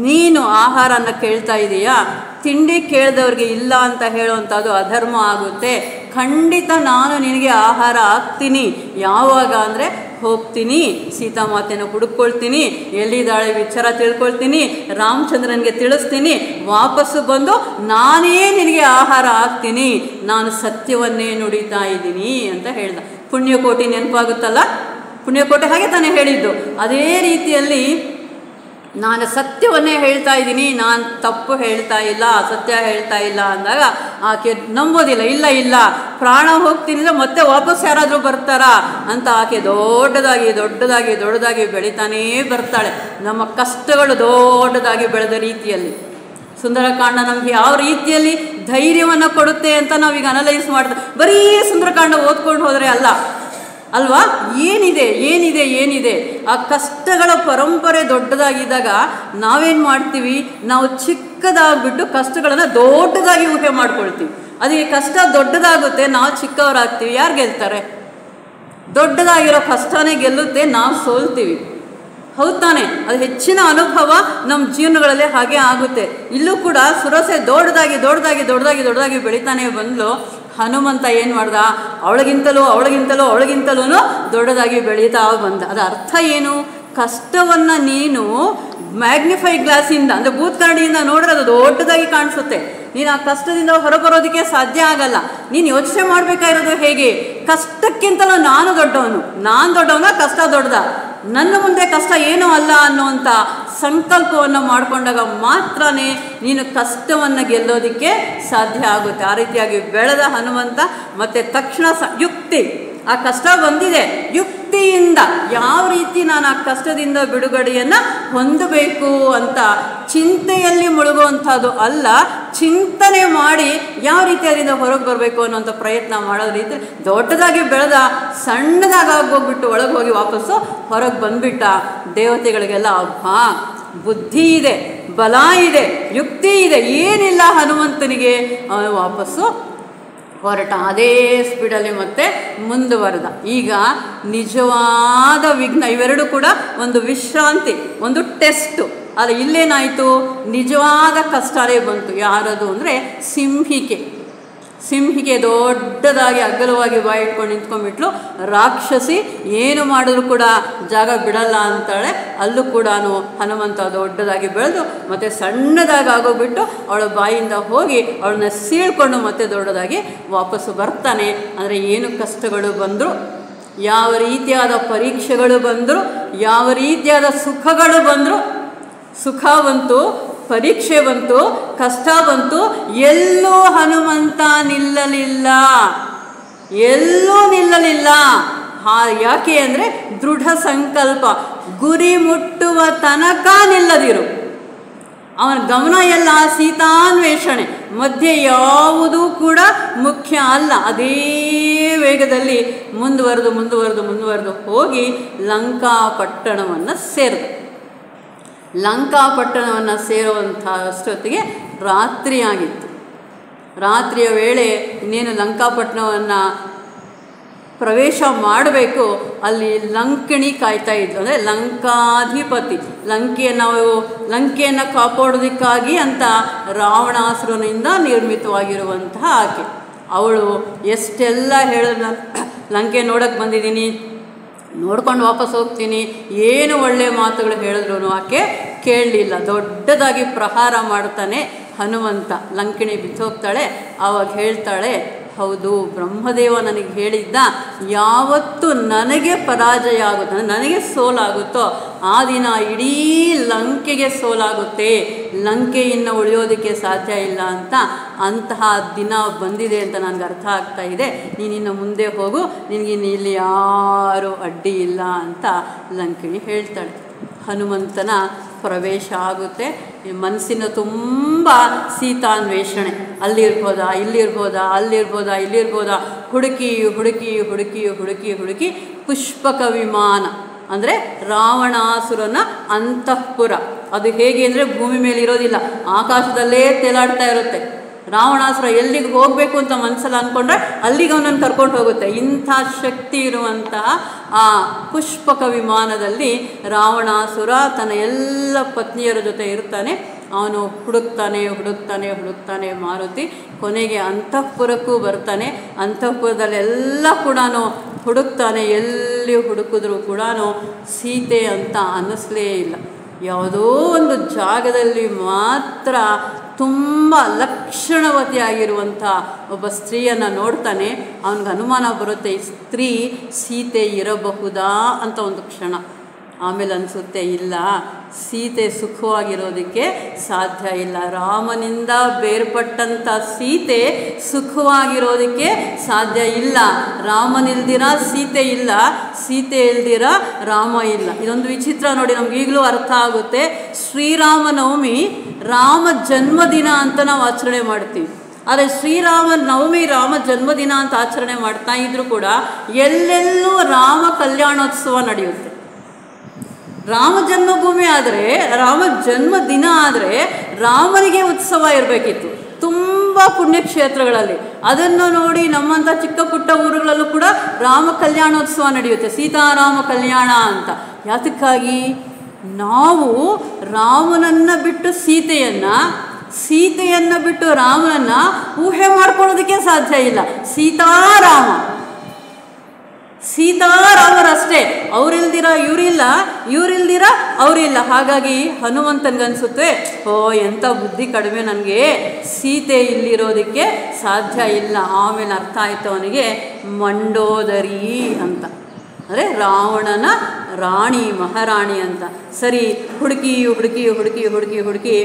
ನೀನು ಆಹಾರನ ಕೇಳ್ತಾ ಇದೀಯಾ, ತಿಂಡಿ ಕೇಳಿದವ್ರಿಗೆ ಇಲ್ಲ ಅಂತ ಹೇಳುವಂಥದ್ದು ಅಧರ್ಮ ಆಗುತ್ತೆ. ಖಂಡಿತ ನಾನು ನಿನಗೆ ಆಹಾರ ಹಾಕ್ತೀನಿ. ಯಾವಾಗ ಅಂದರೆ, ಹೋಗ್ತೀನಿ, ಸೀತಾಮಾತೆನ ಹುಡುಕೊಳ್ತೀನಿ, ಎಲ್ಲಿದ್ದಾಳೆ ವಿಚಾರ ತಿಳ್ಕೊಳ್ತೀನಿ, ರಾಮಚಂದ್ರನಿಗೆ ತಿಳಿಸ್ತೀನಿ, ವಾಪಸ್ಸು ಬಂದು ನಾನೇ ನಿನಗೆ ಆಹಾರ ಹಾಕ್ತೀನಿ, ನಾನು ಸತ್ಯವನ್ನೇ ನುಡಿತಾ ಇದ್ದೀನಿ ಅಂತ ಹೇಳ್ದ. ಪುಣ್ಯಕೋಟಿ ನೆನಪಾಗುತ್ತಲ್ಲ, ಪುಣ್ಯಕೋಟೆ ಹಾಗೆ ತಾನೇ ಹೇಳಿದ್ದು. ಅದೇ ರೀತಿಯಲ್ಲಿ ನಾನು ಸತ್ಯವನ್ನೇ ಹೇಳ್ತಾ ಇದ್ದೀನಿ, ನಾನು ತಪ್ಪು ಹೇಳ್ತಾ ಇಲ್ಲ, ಅಸತ್ಯ ಹೇಳ್ತಾ ಇಲ್ಲ ಅಂದಾಗ ಆಕೆ ನಂಬೋದಿಲ್ಲ. ಇಲ್ಲ ಇಲ್ಲ, ಪ್ರಾಣ ಹೋಗ್ತೀನಿ ಮತ್ತೆ ವಾಪಸ್ ಯಾರಾದರೂ ಬರ್ತಾರಾ ಅಂತ ಆಕೆ ದೊಡ್ಡದಾಗಿ ದೊಡ್ಡದಾಗಿ ದೊಡ್ಡದಾಗಿ ಬೆಳೀತಾನೇ ಬರ್ತಾಳೆ. ನಮ್ಮ ಕಷ್ಟಗಳು ದೊಡ್ಡದಾಗಿ ಬೆಳೆದ ರೀತಿಯಲ್ಲಿ ಸುಂದರಕಾಂಡ ನಮಗೆ ಯಾವ ರೀತಿಯಲ್ಲಿ ಧೈರ್ಯವನ್ನು ಕೊಡುತ್ತೆ ಅಂತ ನಾವೀಗ ಅನಲೈಸ್ ಮಾಡ್ತಾ ಬರೀ ಸುಂದರಕಾಂಡ ಓದ್ಕೊಂಡು ಹೋದರೆ ಅಲ್ವಾ, ಏನಿದೆ ಆ ಕಷ್ಟಗಳ ಪರಂಪರೆ ದೊಡ್ಡದಾಗಿದ್ದಾಗ ನಾವೇನು ಮಾಡ್ತೀವಿ, ನಾವು ಚಿಕ್ಕದಾಗ್ಬಿಟ್ಟು ಕಷ್ಟಗಳನ್ನು ದೊಡ್ಡದಾಗಿ ಊಹೆ ಮಾಡ್ಕೊಳ್ತೀವಿ. ಅದಕ್ಕೆ ಕಷ್ಟ ದೊಡ್ಡದಾಗುತ್ತೆ, ನಾವು ಚಿಕ್ಕವರಾಗ್ತೀವಿ. ಯಾರು ಗೆಲ್ತಾರೆ? ದೊಡ್ಡದಾಗಿರೋ ಕಷ್ಟನೇ ಗೆಲ್ಲುತ್ತೆ, ನಾವು ಸೋಲ್ತೀವಿ. ಹೌದು ತಾನೆ? ಅದು ಹೆಚ್ಚಿನ ಅನುಭವ ನಮ್ಮ ಜೀವನಗಳಲ್ಲಿ ಹಾಗೆ ಆಗುತ್ತೆ. ಇಲ್ಲೂ ಕೂಡ ಸುರಸೆ ದೊಡ್ಡದಾಗಿ ದೊಡ್ಡದಾಗಿ ದೊಡ್ಡದಾಗಿ ದೊಡ್ಡದಾಗಿ ಬೆಳೀತಾನೆ ಬಂದ್ಲು. ಹನುಮಂತ ಏನು ಮಾಡ್ದ? ಅವಳಿಗಿಂತಲೂ ದೊಡ್ಡದಾಗಿ ಬೆಳೀತಾ ಬಂದ. ಅದರ ಅರ್ಥ ಏನು? ಕಷ್ಟವನ್ನು ನೀನು ಮ್ಯಾಗ್ನಿಫೈ ಗ್ಲಾಸಿಂದ ಅಂದರೆ ಭೂತ್ಕರಣಿಯಿಂದ ನೋಡಿದ್ರೆ ಅದು ದೊಡ್ಡದಾಗಿ ಕಾಣಿಸುತ್ತೆ. ನೀನು ಆ ಕಷ್ಟದಿಂದ ಹೊರಬರೋದಕ್ಕೆ ಸಾಧ್ಯ ಆಗಲ್ಲ. ನೀನು ಯೋಚನೆ ಮಾಡಬೇಕಾಗಿರೋದು ಹೇಗೆ, ಕಷ್ಟಕ್ಕಿಂತಲೂ ನಾನು ದೊಡ್ಡವನ ಕಷ್ಟ ದೊಡ್ಡದ, ನನ್ನ ಮುಂದೆ ಕಷ್ಟ ಏನೂ ಅಲ್ಲ ಅನ್ನುವಂಥ ಸಂಕಲ್ಪವನ್ನು ಮಾಡಿಕೊಂಡಾಗ ಮಾತ್ರನೇ ನೀನು ಕಷ್ಟವನ್ನು ಗೆಲ್ಲೋದಕ್ಕೆ ಸಾಧ್ಯ ಆಗುತ್ತೆ. ಆ ರೀತಿಯಾಗಿ ಬೆಳೆದ ಹನುಮಂತ ಮತ್ತು ತಕ್ಷಣ ಯುಕ್ತಿ, ಆ ಕಷ್ಟ ಬಂದಿದೆ, ಯುಕ್ತಿಯಿಂದ ಯಾವ ರೀತಿ ನಾನು ಆ ಕಷ್ಟದಿಂದ ಬಿಡುಗಡೆಯನ್ನು ಹೊಂದಬೇಕು ಅಂತ ಚಿಂತೆಯಲ್ಲಿ ಮುಳುಗುವಂಥದ್ದು ಅಲ್ಲ, ಚಿಂತನೆ ಮಾಡಿ ಯಾವ ರೀತಿ ಅದರಿಂದ ಹೊರಗೆ ಬರಬೇಕು ಅನ್ನೋಂಥ ಪ್ರಯತ್ನ ಮಾಡೋ ರೀತಿ ದೊಡ್ಡದಾಗಿ ಬೆಳೆದ ಸಣ್ಣದಾಗಿ ಆಗೋಗ್ಬಿಟ್ಟು ಒಳಗೆ ಹೋಗಿ ವಾಪಸ್ಸು ಹೊರಗೆ ಬಂದುಬಿಟ್ಟ. ದೇವತೆಗಳಿಗೆಲ್ಲ ಅಬ್ಬಾ ಬುದ್ಧಿ ಇದೆ, ಬಲ ಇದೆ, ಯುಕ್ತಿ ಇದೆ, ಏನಿಲ್ಲ ಹನುಮಂತನಿಗೆ. ಅವನು ವಾಪಸ್ಸು ಹೊರಟ. ಅದೇ ಸ್ಪೀಡಲ್ಲಿ ಮತ್ತೆ ಮುಂದುವರೆದ. ಈಗ ನಿಜವಾದ ವಿಘ್ನ, ಇವೆರಡು ಕೂಡ ಒಂದು ವಿಶ್ರಾಂತಿ, ಒಂದು ಟೆಸ್ಟು. ಆದರೆ ಇಲ್ಲೇನಾಯಿತು, ನಿಜವಾದ ಕಷ್ಟನೇ ಬಂತು. ಯಾರದು ಅಂದರೆ ಸಿಂಹಿಕೆ ದೊಡ್ಡದಾಗಿ ಅಗಲವಾಗಿ ಬಾಯಿ ಇಟ್ಕೊಂಡು ನಿಂತ್ಕೊಂಡ್ಬಿಟ್ಲು. ರಾಕ್ಷಸಿ ಏನು ಮಾಡಿದ್ರು ಕೂಡ ಜಾಗ ಬಿಡಲ್ಲ ಅಂತಾಳೆ. ಅಲ್ಲೂ ಕೂಡ ಹನುಮಂತ ದೊಡ್ಡದಾಗಿ ಬೆಳೆದು ಮತ್ತು ಸಣ್ಣದಾಗಿ ಆಗೋಗ್ಬಿಟ್ಟು ಅವಳ ಬಾಯಿಂದ ಹೋಗಿ ಅವಳನ್ನ ಸೀಳ್ಕೊಂಡು ಮತ್ತೆ ದೊಡ್ಡದಾಗಿ ವಾಪಸ್ಸು ಬರ್ತಾನೆ. ಅಂದರೆ ಏನು ಕಷ್ಟಗಳು ಬಂದರು, ಯಾವ ರೀತಿಯಾದ ಪರೀಕ್ಷೆಗಳು ಬಂದರು, ಯಾವ ರೀತಿಯಾದ ಸುಖಗಳು ಬಂದರು, ಸುಖ ಬಂತು, ಪರೀಕ್ಷೆ ಬಂತು, ಕಷ್ಟ ಬಂತು, ಎಲ್ಲೂ ಹನುಮಂತ ನಿಲ್ಲಲಿಲ್ಲ. ಯಾಕೆ ಅಂದರೆ ದೃಢ ಸಂಕಲ್ಪ, ಗುರಿ ಮುಟ್ಟುವ ತನಕ ನಿಲ್ಲದಿರು. ಅವನ ಗಮನ ಎಲ್ಲ ಸೀತಾನ್ವೇಷಣೆ, ಮಧ್ಯೆ ಯಾವುದೂ ಕೂಡ ಮುಖ್ಯ ಅಲ್ಲ. ಅದೇ ವೇಗದಲ್ಲಿ ಮುಂದುವರೆದು ಹೋಗಿ ಲಂಕಾಪಟ್ಟಣವನ್ನು ಸೇರಿದ. ಲಂಕಾಪಟ್ಟಣವನ್ನು ಸೇರುವಂಥ ಅಷ್ಟೊತ್ತಿಗೆ ರಾತ್ರಿ ಆಗಿತ್ತು. ರಾತ್ರಿಯ ವೇಳೆ ಇನ್ನೇನು ಲಂಕಾಪಟ್ಟಣವನ್ನು ಪ್ರವೇಶ ಮಾಡಬೇಕು. ಅಲ್ಲಿ ಲಂಕಿಣಿ ಕಾಯ್ತಾ ಇದ್ಲು, ಅಂದರೆ ಲಂಕಾಧಿಪತಿ. ಲಂಕೆಯನ್ನು ಕಾಪಾಡೋದಕ್ಕಾಗಿ ಅಂತ ರಾವಣಾಸುರನಿಂದ ನಿರ್ಮಿತವಾಗಿರುವಂತಹ ಆಕೆ. ಅವಳು ಎಷ್ಟೆಲ್ಲ ಹೇಳಿದ, ಲಂಕೆ ನೋಡೋಕ್ಕೆ ಬಂದಿದ್ದೀನಿ, ನೋಡ್ಕೊಂಡು ವಾಪಸ್ ಹೋಗ್ತೀನಿ, ಏನು ಒಳ್ಳೆಯ ಮಾತುಗಳು ಹೇಳಿದ್ರು ಆಕೆ ಕೇಳಲಿಲ್ಲ. ದೊಡ್ಡದಾಗಿ ಪ್ರಹಾರ ಮಾಡ್ತಾನೆ ಹನುಮಂತ. ಲಂಕಿಣಿ ಬಿದ್ದೋಗ್ತಾಳೆ. ಆವಾಗ ಹೇಳ್ತಾಳೆ, ಹೌದು, ಬ್ರಹ್ಮದೇವ ನನಗೆ ಹೇಳಿದ್ದ, ಯಾವತ್ತು ನನಗೆ ಪರಾಜಯ ಆಗುತ್ತೋ, ನನಗೆ ಸೋಲಾಗುತ್ತೋ ಆ ದಿನ ಇಡೀ ಲಂಕೆಗೆ ಸೋಲಾಗುತ್ತೆ, ಲಂಕೆಯನ್ನು ಉಳಿಯೋದಕ್ಕೆ ಸಾಧ್ಯ ಇಲ್ಲ ಅಂತ. ಅಂತಹ ದಿನ ಬಂದಿದೆ ಅಂತ ನನಗೆ ಅರ್ಥ ಆಗ್ತಾ ಇದೆ. ನೀನಿನ್ನು ಮುಂದೆ ಹೋಗು, ನಿನಗಿನ್ನು ಇಲ್ಲಿ ಯಾರೂ ಅಡ್ಡಿ ಇಲ್ಲ ಅಂತ ಲಂಕಿಣಿ ಹೇಳ್ತಾಳೆ. ಹನುಮಂತನ ಪ್ರವೇಶ ಆಗುತ್ತೆ. ಮನಸ್ಸಿನ ತುಂಬ ಸೀತಾನ್ವೇಷಣೆ, ಇಲ್ಲಿರ್ಬೋದಾ ಹುಡುಕಿ ಪುಷ್ಪಕ ವಿಮಾನ ಅಂದರೆ ರಾವಣಾಸುರನ ಅಂತಃಪುರ. ಅದು ಹೇಗೆ ಅಂದರೆ ಭೂಮಿ ಮೇಲೆ ಇರೋದಿಲ್ಲ, ಆಕಾಶದಲ್ಲೇ ತೇಲಾಡ್ತಾ ಇರುತ್ತೆ. ರಾವಣಾಸುರ ಎಲ್ಲಿಗೆ ಹೋಗಬೇಕು ಅಂತ ಮನಸ್ಸಲ್ಲಿ ಅಂದ್ಕೊಂಡ್ರೆ ಅಲ್ಲಿಗೆ ಅವನನ್ನು ಕರ್ಕೊಂಡು ಹೋಗುತ್ತೆ. ಇಂಥ ಶಕ್ತಿ ಇರುವಂತಹ ಆ ಪುಷ್ಪಕ ವಿಮಾನದಲ್ಲಿ ರಾವಣಾಸುರ ತನ್ನ ಎಲ್ಲ ಪತ್ನಿಯರ ಜೊತೆ ಇರ್ತಾನೆ. ಅವನು ಹುಡುಕ್ತಾನೆ ಮಾರುತಿ. ಕೊನೆಗೆ ಅಂತಃಪುರಕ್ಕೂ ಬರ್ತಾನೆ. ಅಂತಃಪುರದಲ್ಲೆಲ್ಲ ಕೂಡ ಹುಡುಕ್ತಾನೆ. ಎಲ್ಲಿ ಹುಡುಕಿದ್ರೂ ಕೂಡ ಸೀತೆ ಅಂತ ಅನ್ನಿಸ್ಲೇ ಇಲ್ಲ. ಯಾವುದೋ ಒಂದು ಜಾಗದಲ್ಲಿ ಮಾತ್ರ ತುಂಬ ಲಕ್ಷಣವತಿಯಾಗಿರುವಂಥ ಒಬ್ಬ ಸ್ತ್ರೀಯನ್ನು ನೋಡ್ತಾನೆ. ಅವನಿಗೆ ಅನುಮಾನ ಬರುತ್ತೆ, ಈ ಸ್ತ್ರೀ ಸೀತೆ ಇರಬಹುದಾ ಅಂತ ಒಂದು ಕ್ಷಣ. ಆಮೇಲೆ ಅನಿಸುತ್ತೆ, ಇಲ್ಲ, ಸೀತೆ ಸುಖವಾಗಿರೋದಕ್ಕೆ ಸಾಧ್ಯ ಇಲ್ಲ. ರಾಮನಿಂದ ಬೇರ್ಪಟ್ಟಂಥ ಸೀತೆ ಸುಖವಾಗಿರೋದಕ್ಕೆ ಸಾಧ್ಯ ಇಲ್ಲ. ರಾಮನಿಲ್ದಿರ ಸೀತೆ ಇಲ್ಲ, ಸೀತೆ ಇಲ್ದಿರ ರಾಮ ಇಲ್ಲ. ಇದೊಂದು ವಿಚಿತ್ರ ನೋಡಿ, ನಮ್ಗೆ ಈಗಲೂ ಅರ್ಥ ಆಗುತ್ತೆ. ಶ್ರೀರಾಮನವಮಿ ರಾಮ ಜನ್ಮದಿನ ಅಂತ ನಾವು ಆಚರಣೆ ಮಾಡ್ತೀವಿ. ಆದರೆ ಶ್ರೀರಾಮನವಮಿ ರಾಮ ಜನ್ಮದಿನ ಅಂತ ಆಚರಣೆ ಮಾಡ್ತಾ ಇದ್ರೂ ಕೂಡ ಎಲ್ಲೆಲ್ಲೂ ರಾಮ ಕಲ್ಯಾಣೋತ್ಸವ ನಡೆಯುತ್ತೆ. ರಾಮ ಜನ್ಮಭೂಮಿ ಆದರೆ, ರಾಮ ಜನ್ಮದಿನ ಆದರೆ ರಾಮನಿಗೆ ಉತ್ಸವ ಇರಬೇಕಿತ್ತು ತುಂಬ ಪುಣ್ಯಕ್ಷೇತ್ರಗಳಲ್ಲಿ. ಅದನ್ನು ನೋಡಿ ನಮ್ಮಂಥ ಚಿಕ್ಕ ಪುಟ್ಟ ಊರುಗಳಲ್ಲೂ ಕೂಡ ರಾಮ ಕಲ್ಯಾಣೋತ್ಸವ ನಡೆಯುತ್ತೆ, ಸೀತಾರಾಮ ಕಲ್ಯಾಣ ಅಂತ. ಯಾತಕ್ಕಾಗಿ? ನಾವು ರಾಮನನ್ನು ಬಿಟ್ಟು ಸೀತೆಯನ್ನು ಬಿಟ್ಟು ರಾಮನನ್ನು ಊಹೆ ಮಾಡ್ಕೊಳ್ಳೋದಕ್ಕೆ ಸಾಧ್ಯ ಇಲ್ಲ. ಸೀತಾರಾಮರಷ್ಟೇ, ಅವರಿಲ್ದಿರ ಇವರಿಲ್ಲ, ಇವರಿಲ್ದಿರ ಅವರಿಲ್ಲ. ಹಾಗಾಗಿ ಹನುಮಂತನಿಗನ್ಸುತ್ತೆ, ಓ ಎಂಥ ಬುದ್ಧಿ ಕಡಿಮೆ, ನನಗೆ ಸೀತೆ ಇಲ್ಲಿರೋದಕ್ಕೆ ಸಾಧ್ಯ ಇಲ್ಲ. ಆಮೇಲೆ ಅರ್ಥ ಆಯಿತು ಅವನಿಗೆ, ಮಂಡೋದರಿ ಅಂತ, ಅಂದರೆ ರಾವಣನ ರಾಣಿ, ಮಹಾರಾಣಿ ಅಂತ. ಸರಿ, ಹುಡುಕಿ ಹುಡುಕಿ ಹುಡುಕಿ ಹುಡುಕಿ ಹುಡುಕಿ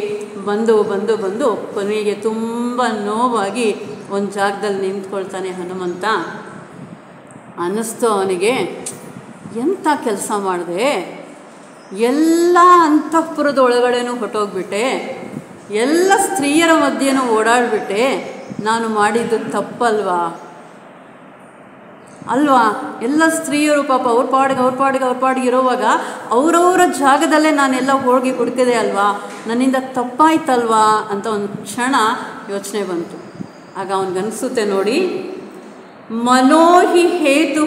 ಬಂದು ಬಂದು ಬಂದು ಕೊನೆಗೆ ತುಂಬ ನೋವಾಗಿ ಒಂದು ಜಾಗದಲ್ಲಿ ನಿಂತ್ಕೊಳ್ತಾನೆ ಹನುಮಂತ. ಅನ್ನಿಸ್ತು ಅವನಿಗೆ, ಎಂಥ ಕೆಲಸ ಮಾಡಿದೆ, ಎಲ್ಲ ಅಂತಃಪುರದ ಒಳಗಡೆನೂ ಹೊಟ್ಟೋಗ್ಬಿಟ್ಟೆ, ಎಲ್ಲ ಸ್ತ್ರೀಯರ ಮಧ್ಯೆನೂ ಓಡಾಡಿಬಿಟ್ಟೆ, ನಾನು ಮಾಡಿದ್ದು ತಪ್ಪಲ್ವಾ ಅಲ್ವಾ? ಎಲ್ಲ ಸ್ತ್ರೀಯರು ಪಾಪ ಅವ್ರ ಪಾಡಿಗೆ ಇರೋವಾಗ ಅವರವರ ಜಾಗದಲ್ಲೇ ನಾನೆಲ್ಲ ಹೋಗಿ ಹುಡುಕಿದೆ ಅಲ್ವಾ, ನನ್ನಿಂದ ತಪ್ಪಾಯ್ತಲ್ವಾ ಅಂತ ಒಂದು ಕ್ಷಣ ಯೋಚನೆ ಬಂತು. ಆಗ ಅವನಿಗನ್ನಿಸುತ್ತೆ ನೋಡಿ, ಮನೋಹಿ ಹೇತು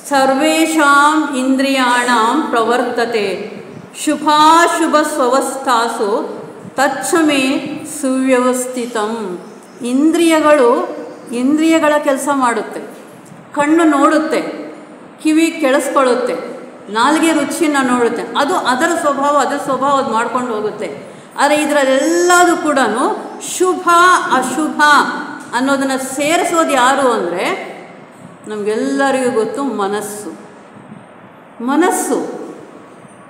ಸರ್ವೇಷಾಂ ಇಂದ್ರಿಯಾಣಾಂ ಪ್ರವರ್ತತೆ ಶುಭಾಶುಭ ಸ್ವವಸ್ಥಾಸು ತಚ್ಛಮೆ ಸುವ್ಯವಸ್ಥಿತಂ. ಇಂದ್ರಿಯಗಳ ಕೆಲಸ ಮಾಡುತ್ತೆ, ಕಣ್ಣು ನೋಡುತ್ತೆ, ಕಿವಿ ಕೇಳಿಸ್ಕೊಳ್ಳುತ್ತೆ, ನಾಲಿಗೆ ರುಚಿಯನ್ನು ನೋಡುತ್ತೆ, ಅದು ಅದರ ಸ್ವಭಾವ ಅದು ಮಾಡ್ಕೊಂಡು ಹೋಗುತ್ತೆ. ಆದರೆ ಇದರಲ್ಲೆಲ್ಲದೂ ಕೂಡ ಶುಭ ಅಶುಭ ಅನ್ನೋದನ್ನು ಸೇರಿಸೋದು ಯಾರು ಅಂದರೆ ನಮಗೆಲ್ಲರಿಗೂ ಗೊತ್ತು, ಮನಸ್ಸು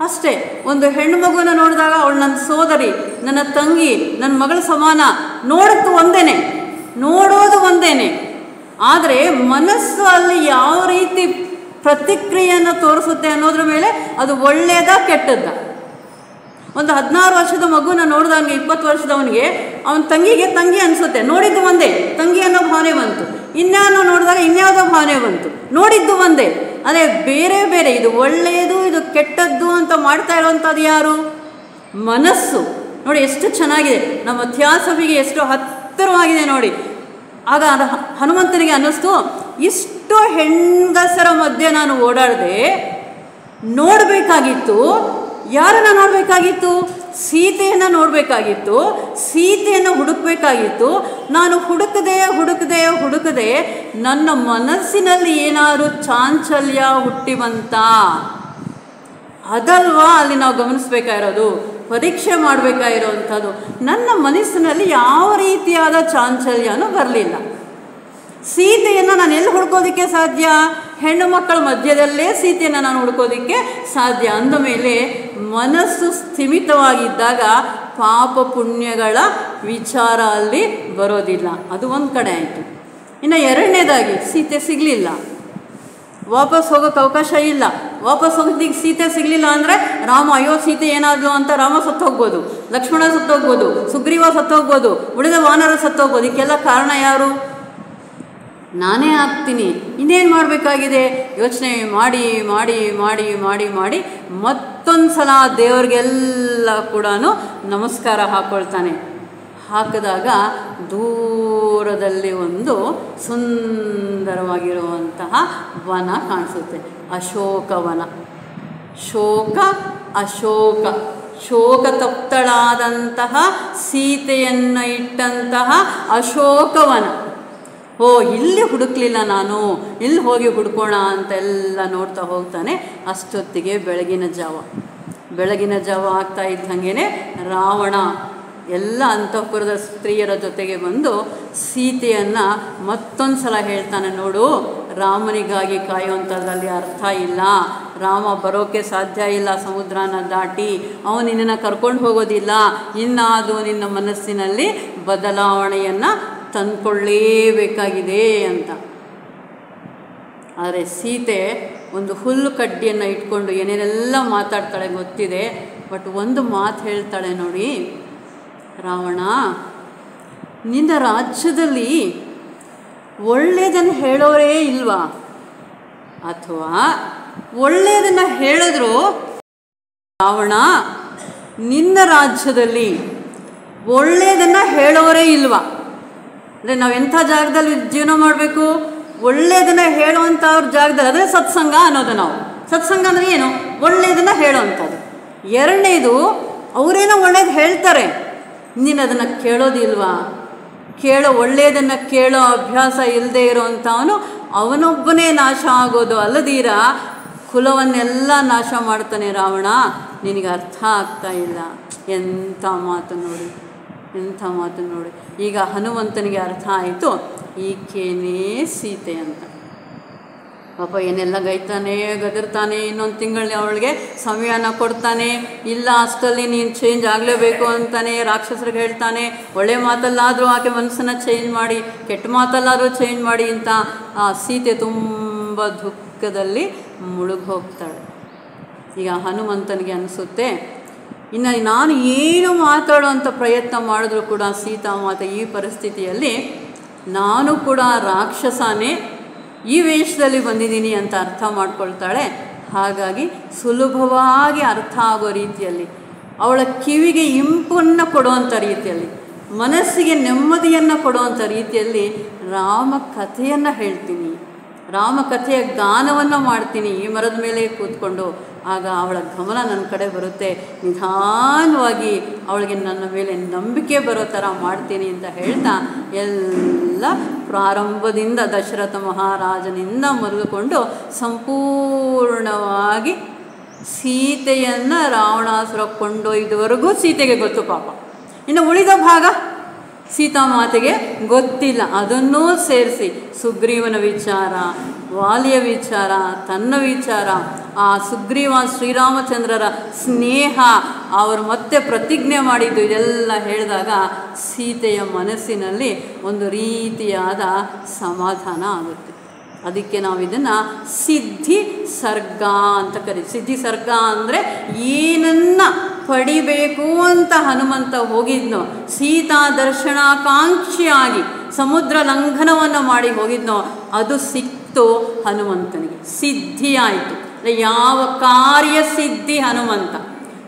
ಅಷ್ಟೇ. ಒಂದು ಹೆಣ್ಣು ಮಗುನ ನೋಡಿದಾಗ ಅವಳು ನನ್ನ ಸೋದರಿ, ನನ್ನ ತಂಗಿ, ನನ್ನ ಮಗಳ ಸಮಾನ, ನೋಡೋದು ಒಂದೇನೆ. ಆದರೆ ಮನಸ್ಸು ಅಲ್ಲಿ ಯಾವ ರೀತಿ ಪ್ರತಿಕ್ರಿಯೆಯನ್ನು ತೋರಿಸುತ್ತೆ ಅನ್ನೋದ್ರ ಮೇಲೆ ಅದು ಒಳ್ಳೆಯದಾ ಕೆಟ್ಟದ್ದ. ಒಂದು 16 ವರ್ಷದ ಮಗುನ ನೋಡಿದವನಿಗೆ, 20 ವರ್ಷದವನಿಗೆ, ಅವನ ತಂಗಿಗೆ ತಂಗಿ ಅನಿಸುತ್ತೆ, ನೋಡಿದ್ದು ಒಂದೇ, ತಂಗಿ ಅನ್ನೋ ಭಾವನೆ ಬಂತು. ಇನ್ಯಾನೋ ನೋಡಿದಾಗ ಇನ್ಯಾವುದೋ ಭಾವನೆ ಬಂತು, ನೋಡಿದ್ದು ಒಂದೇ. ಅದೇ ಬೇರೆ ಬೇರೆ, ಇದು ಒಳ್ಳೆಯದು ಇದು ಕೆಟ್ಟದ್ದು ಅಂತ ಮಾಡ್ತಾ ಇರುವಂಥದ್ದು ಯಾರು? ಮನಸ್ಸು. ನೋಡಿ ಎಷ್ಟು ಚೆನ್ನಾಗಿದೆ, ನಮ್ಮ ಥಿಯಾಸಫಿಗೆ ಎಷ್ಟು ಹತ್ತಿರವಾಗಿದೆ ನೋಡಿ. ಆಗ ಹನುಮಂತನಿಗೆ ಅನ್ನಿಸ್ತು, ಇಷ್ಟು ಹೆಂಗಸರ ಮಧ್ಯೆ ನಾನು ಓಡಾಡದೆ, ನೋಡಬೇಕಾಗಿತ್ತು ಯಾರನ್ನು ನೋಡಬೇಕಾಗಿತ್ತು? ಸೀತೆಯನ್ನು ನೋಡಬೇಕಾಗಿತ್ತು, ಸೀತೆಯನ್ನು ಹುಡುಕಬೇಕಾಗಿತ್ತು. ನಾನು ಹುಡುಕದೆ ನನ್ನ ಮನಸ್ಸಿನಲ್ಲಿ ಏನಾದರೂ ಚಾಂಚಲ್ಯ ಹುಟ್ಟಿ ಬಂತ, ಅದಲ್ವಾ ಅಲ್ಲಿ ನಾವು ಗಮನಿಸ್ಬೇಕಾಗಿರೋದು, ಪರೀಕ್ಷೆ ಮಾಡಬೇಕಾಗಿರೋವಂಥದ್ದು. ನನ್ನ ಮನಸ್ಸಿನಲ್ಲಿ ಯಾವ ರೀತಿಯಾದ ಚಾಂಚಲ್ಯನೂ ಬರಲಿಲ್ಲ. ಸೀತೆಯನ್ನು ನಾನು ಎಲ್ಲಿ ಹುಡ್ಕೋದಕ್ಕೆ ಸಾಧ್ಯ? ಹೆಣ್ಣು ಮಕ್ಕಳ ಮಧ್ಯದಲ್ಲೇ ಸೀತೆಯನ್ನು ನಾನು ಹುಡ್ಕೋದಕ್ಕೆ ಸಾಧ್ಯ. ಅಂದಮೇಲೆ ಮನಸ್ಸು ಸ್ಥಿಮಿತವಾಗಿದ್ದಾಗ ಪಾಪ ಪುಣ್ಯಗಳ ವಿಚಾರ ಅಲ್ಲಿ ಬರೋದಿಲ್ಲ. ಅದು ಒಂದು ಕಡೆ ಆಯಿತು. ಇನ್ನು ಎರಡನೇದಾಗಿ, ಸೀತೆ ಸಿಗಲಿಲ್ಲ, ವಾಪಸ್ ಹೋಗೋಕ್ಕೆ ಅವಕಾಶ ಇಲ್ಲ. ವಾಪಸ್ ಹೋಗೋದಕ್ಕೆ ಸೀತೆ ಸಿಗಲಿಲ್ಲ ಅಂದರೆ ರಾಮ, ಅಯ್ಯೋ ಸೀತೆ ಏನಾದರೂ ಅಂತ ರಾಮ ಸತ್ತೋಗ್ಬೋದು, ಲಕ್ಷ್ಮಣ ಸತ್ತೋಗ್ಬೋದು, ಸುಗ್ರೀವ ಸತ್ತೋಗ್ಬೋದು, ಉಳಿದ ವಾನರ ಸತ್ತೋಗ್ಬೋದು. ಇದಕ್ಕೆಲ್ಲ ಕಾರಣ ಯಾರು? ನಾನೇ ಆಗ್ತೀನಿ. ಇನ್ನೇನು ಮಾಡಬೇಕಾಗಿದೆ? ಯೋಚನೆ ಮಾಡಿ ಮಾಡಿ ಮಾಡಿ ಮಾಡಿ ಮಾಡಿ ಮತ್ತೊಂದು ಸಲ ದೇವರಿಗೆಲ್ಲ ಕೂಡ ನಮಸ್ಕಾರ ಹಾಕ್ಕೊಳ್ತಾನೆ. ಹಾಕಿದಾಗ ದೂರದಲ್ಲಿ ಒಂದು ಸುಂದರವಾಗಿರುವಂತಹ ವನ ಕಾಣಿಸುತ್ತೆ, ಅಶೋಕವನ. ಶೋಕ ತಪ್ತಳಾದಂತಹ ಸೀತೆಯನ್ನು ಇಟ್ಟಂತಹ ಅಶೋಕವನ. ಓ, ಇಲ್ಲಿ ಹುಡುಕ್ಲಿಲ್ಲ ನಾನು, ಇಲ್ಲಿ ಹೋಗಿ ಹುಡ್ಕೋಣ ಅಂತೆಲ್ಲ ನೋಡ್ತಾ ಹೋಗ್ತಾನೆ. ಅಷ್ಟೊತ್ತಿಗೆ ಬೆಳಗಿನ ಜಾವ ಆಗ್ತಾ ಇದ್ದಂಗೆ ರಾವಣ ಎಲ್ಲ ಅಂತಃಪುರದ ಸ್ತ್ರೀಯರ ಜೊತೆಗೆ ಬಂದು ಸೀತೆಯನ್ನು ಮತ್ತೊಂದು ಸಲ ಹೇಳ್ತಾನೆ, ನೋಡು, ರಾಮನಿಗಾಗಿ ಕಾಯುವಂಥದ್ರಲ್ಲಿ ಅರ್ಥ ಇಲ್ಲ. ರಾಮ ಬರೋಕ್ಕೆ ಸಾಧ್ಯ ಇಲ್ಲ, ಸಮುದ್ರನ ದಾಟಿ ಅವನು ನಿನ್ನನ್ನು ಕರ್ಕೊಂಡು ಹೋಗೋದಿಲ್ಲ. ಇನ್ನಾದು ನಿನ್ನ ಮನಸ್ಸಿನಲ್ಲಿ ಬದಲಾವಣೆಯನ್ನು ತಂದ್ಕೊಳ್ಳೇಬೇಕಾಗಿದೆ ಅಂತ. ಆದರೆ ಸೀತೆ ಒಂದು ಹುಲ್ಲು ಕಡ್ಡಿಯನ್ನು ಇಟ್ಕೊಂಡು ಏನೇನೆಲ್ಲ ಮಾತಾಡ್ತಾಳೆ ಗೊತ್ತಿದೆ. ಬಟ್ ಒಂದು ಮಾತು ಹೇಳ್ತಾಳೆ ನೋಡಿ, ರಾವಣ, ನಿನ್ನ ರಾಜ್ಯದಲ್ಲಿ ಒಳ್ಳೆಯದನ್ನು ಹೇಳೋರೇ ಇಲ್ವಾ? ಅಥವಾ ಒಳ್ಳೆಯದನ್ನು ಹೇಳಿದ್ರು, ರಾವಣ, ನಿನ್ನ ರಾಜ್ಯದಲ್ಲಿ ಒಳ್ಳೆಯದನ್ನು ಹೇಳೋರೇ ಇಲ್ವಾ? ಅಂದರೆ ನಾವು ಎಂಥ ಜಾಗದಲ್ಲಿ ಜೀವನ ಮಾಡಬೇಕು? ಒಳ್ಳೆಯದನ್ನು ಹೇಳುವಂಥವ್ರ ಜಾಗದಲ್ಲಿ, ಅದೇ ಸತ್ಸಂಗ ಅನ್ನೋದು. ನಾವು ಸತ್ಸಂಗ ಅಂದರೆ ಏನು? ಒಳ್ಳೆಯದನ್ನು ಹೇಳೋವಂಥದ್ದು. ಎರಡನೇದು, ಅವರೇನೋ ಒಳ್ಳೇದು ಹೇಳ್ತಾರೆ, ನೀನು ಅದನ್ನು ಕೇಳೋದಿಲ್ವಾ? ಒಳ್ಳೆಯದನ್ನು ಕೇಳೋ ಅಭ್ಯಾಸ ಇಲ್ಲದೆ ಇರೋವಂಥವನು ಅವನೊಬ್ಬನೇ ನಾಶ ಆಗೋದು ಅಲ್ಲದೀರ ಕುಲವನ್ನೆಲ್ಲ ನಾಶ ಮಾಡ್ತಾನೆ ರಾವಣ. ನಿನಗೆ ಅರ್ಥ ಆಗ್ತಾ ಇಲ್ಲ. ಎಂಥ ಮಾತು ನೋಡಿ, ಎಂಥ ಮಾತು ನೋಡಿ. ಈಗ ಹನುಮಂತನಿಗೆ ಅರ್ಥ ಆಯಿತು, ಈಕೆನೇ ಸೀತೆ ಅಂತ. ಪಾಪ ಏನೆಲ್ಲ ಗೈತಾನೆ, ಗದರ್ತಾನೆ. ಇನ್ನೊಂದು ತಿಂಗಳಲ್ಲಿ ಅವಳಿಗೆ ಸಮಯನ ಕೊಡ್ತಾನೆ. ಇಲ್ಲ ಅಷ್ಟರಲ್ಲಿ ನೀನು ಚೇಂಜ್ ಆಗಲೇಬೇಕು ಅಂತಾನೆ ರಾಕ್ಷಸರಿಗೆ ಹೇಳ್ತಾನೆ. ಒಳ್ಳೆ ಮಾತಲ್ಲಾದರೂ ಆಕೆ ಮನಸ್ಸನ್ನು ಚೇಂಜ್ ಮಾಡಿ, ಕೆಟ್ಟ ಮಾತಲ್ಲಾದರೂ ಚೇಂಜ್ ಮಾಡಿ ಅಂತ ಆ ಸೀತೆ ತುಂಬ ದುಃಖದಲ್ಲಿ ಮುಳುಗಿ ಹೋಗ್ತಾಳೆ. ಈಗ ಹನುಮಂತನಿಗೆ ಅನಿಸುತ್ತೆ, ಇನ್ನು ನಾನು ಏನು ಮಾತಾಡುವಂಥ ಪ್ರಯತ್ನ ಮಾಡಿದ್ರೂ ಕೂಡ ಸೀತಾಮಾತೆ ಈ ಪರಿಸ್ಥಿತಿಯಲ್ಲಿ ನಾನು ಕೂಡ ರಾಕ್ಷಸನೇ, ಈ ವೇಷದಲ್ಲಿ ಬಂದಿದ್ದೀನಿ ಅಂತ ಅರ್ಥ ಮಾಡ್ಕೊಳ್ತಾಳೆ. ಹಾಗಾಗಿ ಸುಲಭವಾಗಿ ಅರ್ಥ ಆಗೋ ರೀತಿಯಲ್ಲಿ, ಅವಳ ಕಿವಿಗೆ ಇಂಪನ್ನು ಕೊಡುವಂಥ ರೀತಿಯಲ್ಲಿ, ಮನಸ್ಸಿಗೆ ನೆಮ್ಮದಿಯನ್ನು ಕೊಡುವಂಥ ರೀತಿಯಲ್ಲಿ ರಾಮಕಥೆಯನ್ನು ಹೇಳ್ತೀನಿ, ರಾಮಕಥೆಯ ಗಾನವನ್ನು ಮಾಡ್ತೀನಿ ಈ ಮರದ ಮೇಲೆ ಕೂತ್ಕೊಂಡು. ಆಗ ಅವಳ ಗಮನ ನನ್ನ ಕಡೆ ಬರುತ್ತೆ. ನಿಧಾನವಾಗಿ ಅವಳಿಗೆ ನನ್ನ ಮೇಲೆ ನಂಬಿಕೆ ಬರೋ ಥರ ಮಾಡ್ತೀನಿ ಅಂತ ಹೇಳ್ತಾ ಎಲ್ಲ ಪ್ರಾರಂಭದಿಂದ ದಶರಥ ಮಹಾರಾಜನಿಂದ ಮೊದಲುಕೊಂಡು ಸಂಪೂರ್ಣವಾಗಿ ಸೀತೆಯನ್ನು ರಾವಣಾಸುರ ಕೊಂಡೊಯ್ದವರೆಗೂ ಸೀತೆಗೆ ಗೊತ್ತು ಪಾಪ. ಇನ್ನು ಉಳಿದ ಭಾಗ ಸೀತಾಮಾತೆಗೆ ಗೊತ್ತಿಲ್ಲ. ಅದನ್ನೂ ಸೇರಿಸಿ ಸುಗ್ರೀವನ ವಿಚಾರ, ವಾಲಿಯ ವಿಚಾರ, ತನ್ನ ವಿಚಾರ, ಆ ಸುಗ್ರೀವ ಶ್ರೀರಾಮಚಂದ್ರರ ಸ್ನೇಹ, ಅವರು ಮತ್ತೆ ಪ್ರತಿಜ್ಞೆ ಮಾಡಿದ್ದು, ಇದೆಲ್ಲ ಹೇಳಿದಾಗ ಸೀತೆಯ ಮನಸ್ಸಿನಲ್ಲಿ ಒಂದು ರೀತಿಯಾದ ಸಮಾಧಾನ ಆಗುತ್ತೆ. ಅದಕ್ಕೆ ನಾವು ಇದನ್ನು ಸಿದ್ಧಿ ಸರ್ಗ ಅಂತ ಕರೀತೀವಿ. ಸಿದ್ಧಿ ಸರ್ಗ ಅಂದರೆ ಏನನ್ನು ಪಡಿಬೇಕು ಅಂತ ಹನುಮಂತ ಹೋಗಿದ್ನೋ, ಸೀತಾ ದರ್ಶನಾಕಾಂಕ್ಷಿಯಾಗಿ ಸಮುದ್ರ ಲಂಘನವನ್ನು ಮಾಡಿ ಹೋಗಿದ್ನೋ, ಅದು ಸಿಕ್ತು ಹನುಮಂತನಿಗೆ, ಸಿದ್ಧಿಯಾಯಿತು. ಯಾವ ಕಾರ್ಯ ಸಿದ್ಧಿ ಹನುಮಂತ,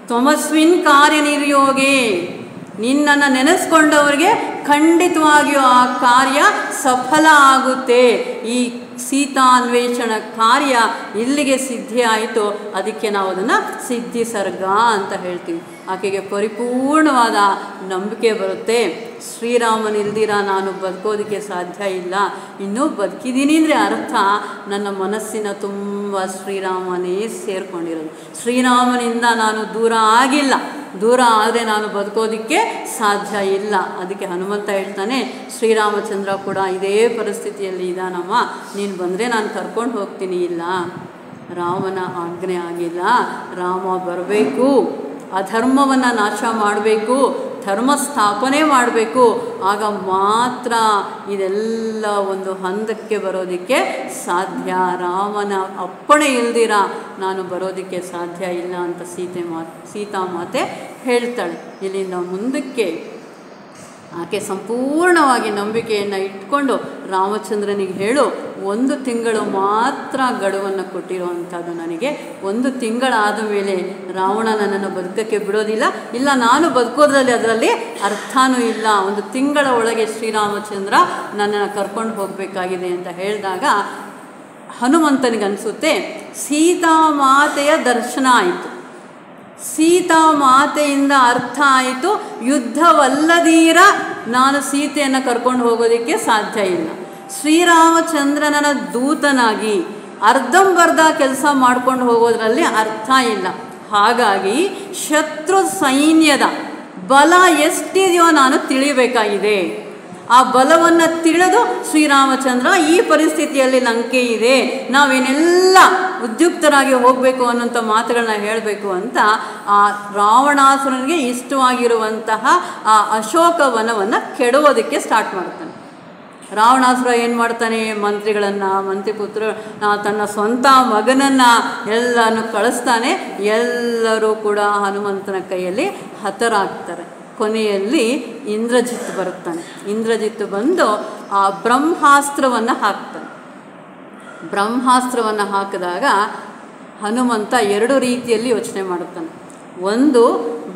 ತ್ವಮಸ್ಮಿನ್ ಕಾರ್ಯನಿರ್ಯೋಗೇ, ನಿನ್ನನ್ನು ನೆನೆಸ್ಕೊಂಡವರಿಗೆ ಖಂಡಿತವಾಗಿಯೂ ಆ ಕಾರ್ಯ ಸಫಲ ಆಗುತ್ತೆ. ಈ ಸೀತಾನ್ವೇಷಣ ಕಾರ್ಯ ಇಲ್ಲಿಗೆ ಸಿದ್ಧಿ ಆಯಿತು. ಅದಕ್ಕೆ ನಾವು ಅದನ್ನು ಸಿದ್ಧಿ ಸರ್ಗ ಅಂತ ಹೇಳ್ತೀವಿ. ಆಕೆಗೆ ಪರಿಪೂರ್ಣವಾದ ನಂಬಿಕೆ ಬರುತ್ತೆ. ಶ್ರೀರಾಮನಿಲ್ದಿರ ನಾನು ಬದುಕೋದಕ್ಕೆ ಸಾಧ್ಯ ಇಲ್ಲ, ಇನ್ನೂ ಬದುಕಿದ್ದೀನಿ ಅಂದರೆ ಅರ್ಥ ನನ್ನ ಮನಸ್ಸಿನ ತುಂಬ ಶ್ರೀರಾಮನೇ ಸೇರಿಕೊಂಡಿರೋದು. ಶ್ರೀರಾಮನಿಂದ ನಾನು ದೂರ ಆಗಿಲ್ಲ, ದೂರ ಆದರೆ ನಾನು ಬದುಕೋದಕ್ಕೆ ಸಾಧ್ಯ ಇಲ್ಲ. ಅದಕ್ಕೆ ಹನುಮಂತ ಹೇಳ್ತಾನೆ, ಶ್ರೀರಾಮಚಂದ್ರ ಕೂಡ ಇದೇ ಪರಿಸ್ಥಿತಿಯಲ್ಲಿ ಇದ್ದಾನಮ್ಮ, ನೀನು ಬಂದರೆ ನಾನು ಕರ್ಕೊಂಡು ಹೋಗ್ತೀನಿ. ಇಲ್ಲ, ರಾಮನ ಆಜ್ಞೆ ಆಗಿಲ್ಲ, ರಾಮ ಬರಬೇಕು, ಅಧರ್ಮವನ್ನು ನಾಶ ಮಾಡಬೇಕು, ಧರ್ಮ ಸ್ಥಾಪನೆ ಮಾಡಬೇಕು. ಆಗ ಮಾತ್ರ ಇದೆಲ್ಲ ಒಂದು ಹಂತಕ್ಕೆ ಬರೋದಕ್ಕೆ ಸಾಧ್ಯ. ರಾಮನ ಅಪ್ಪಣೆ ಇಲ್ದಿರ ನಾನು ಬರೋದಕ್ಕೆ ಸಾಧ್ಯ ಇಲ್ಲ ಅಂತ ಸೀತಾಮಾತೆ ಹೇಳ್ತಾಳೆ. ಇಲ್ಲಿಂದ ಮುಂದಕ್ಕೆ ಆಕೆ ಸಂಪೂರ್ಣವಾಗಿ ನಂಬಿಕೆಯನ್ನು ಇಟ್ಕೊಂಡು ರಾಮಚಂದ್ರನಿಗೆ ಹೇಳು, 1 ತಿಂಗಳು ಮಾತ್ರ ಗಡುವನ್ನು ಕೊಟ್ಟಿರುವಂಥದ್ದು ನನಗೆ. 1 ತಿಂಗಳಾದ ಮೇಲೆ ರಾವಣ ನನ್ನನ್ನು ಬದುಕಕ್ಕೆ ಬಿಡೋದಿಲ್ಲ, ಇಲ್ಲ ನಾನು ಬದುಕೋದ್ರಲ್ಲಿ ಅದರಲ್ಲಿ ಅರ್ಥನೂ ಇಲ್ಲ. 1 ತಿಂಗಳ ಒಳಗೆ ಶ್ರೀರಾಮಚಂದ್ರ ನನ್ನನ್ನು ಕರ್ಕೊಂಡು ಹೋಗಬೇಕಾಗಿದೆ ಅಂತ ಹೇಳಿದಾಗ ಹನುಮಂತನಿಗನ್ನಿಸುತ್ತೆ, ಸೀತಾಮಾತೆಯ ದರ್ಶನ ಆಯಿತು, ಸೀತಾಮಾತೆಯಿಂದ ಅರ್ಥ ಆಯಿತು, ಯುದ್ಧವಲ್ಲದೀರ ನಾನು ಸೀತೆಯನ್ನು ಕರ್ಕೊಂಡು ಹೋಗೋದಕ್ಕೆ ಸಾಧ್ಯ ಇಲ್ಲ. ಶ್ರೀರಾಮಚಂದ್ರನ ದೂತನಾಗಿ ಅರ್ಧಂಬರ್ಧ ಕೆಲಸ ಮಾಡ್ಕೊಂಡು ಹೋಗೋದ್ರಲ್ಲಿ ಅರ್ಥ ಇಲ್ಲ. ಹಾಗಾಗಿ ಶತ್ರು ಸೈನ್ಯದ ಬಲ ಎಷ್ಟಿದೆಯೋ ನಾನು ತಿಳಿಬೇಕಾಗಿದೆ. ಆ ಬಲವನ್ನು ತಿಳಿದು ಶ್ರೀರಾಮಚಂದ್ರ ಈ ಪರಿಸ್ಥಿತಿಯಲ್ಲಿ ಲಂಕೆ ಇದೆ, ನಾವೇನೆಲ್ಲ ಉದ್ಯುಕ್ತರಾಗಿ ಹೋಗಬೇಕು ಅನ್ನೋಂಥ ಮಾತುಗಳನ್ನ ಹೇಳಬೇಕು ಅಂತ ಆ ರಾವಣಾಸುರನಿಗೆ ಇಷ್ಟವಾಗಿರುವಂತಹ ಆ ಅಶೋಕವನವನ್ನು ಕೆಡವೋದಕ್ಕೆ ಸ್ಟಾರ್ಟ್ ಮಾಡ್ತಾನೆ. ರಾವಣಾಸುರ ಏನು ಮಾಡ್ತಾನೆ, ಮಂತ್ರಿಗಳನ್ನು, ಮಂತ್ರಿಪುತ್ರ, ತನ್ನ ಸ್ವಂತ ಮಗನನ್ನು ಎಲ್ಲನೂ ಕಳಿಸ್ತಾನೆ. ಎಲ್ಲರೂ ಕೂಡ ಹನುಮಂತನ ಕೈಯಲ್ಲಿ ಹತರಾಗ್ತಾರೆ. ಕೊನೆಯಲ್ಲಿ ಇಂದ್ರಜಿತ್ ಬರುತ್ತಾನೆ. ಇಂದ್ರಜಿತ್ ಬಂದು ಆ ಬ್ರಹ್ಮಾಸ್ತ್ರವನ್ನು ಹಾಕ್ತಾನೆ. ಬ್ರಹ್ಮಾಸ್ತ್ರವನ್ನು ಹಾಕಿದಾಗ ಹನುಮಂತ 2 ರೀತಿಯಲ್ಲಿ ಯೋಚನೆ ಮಾಡುತ್ತಾನೆ. ಒಂದು,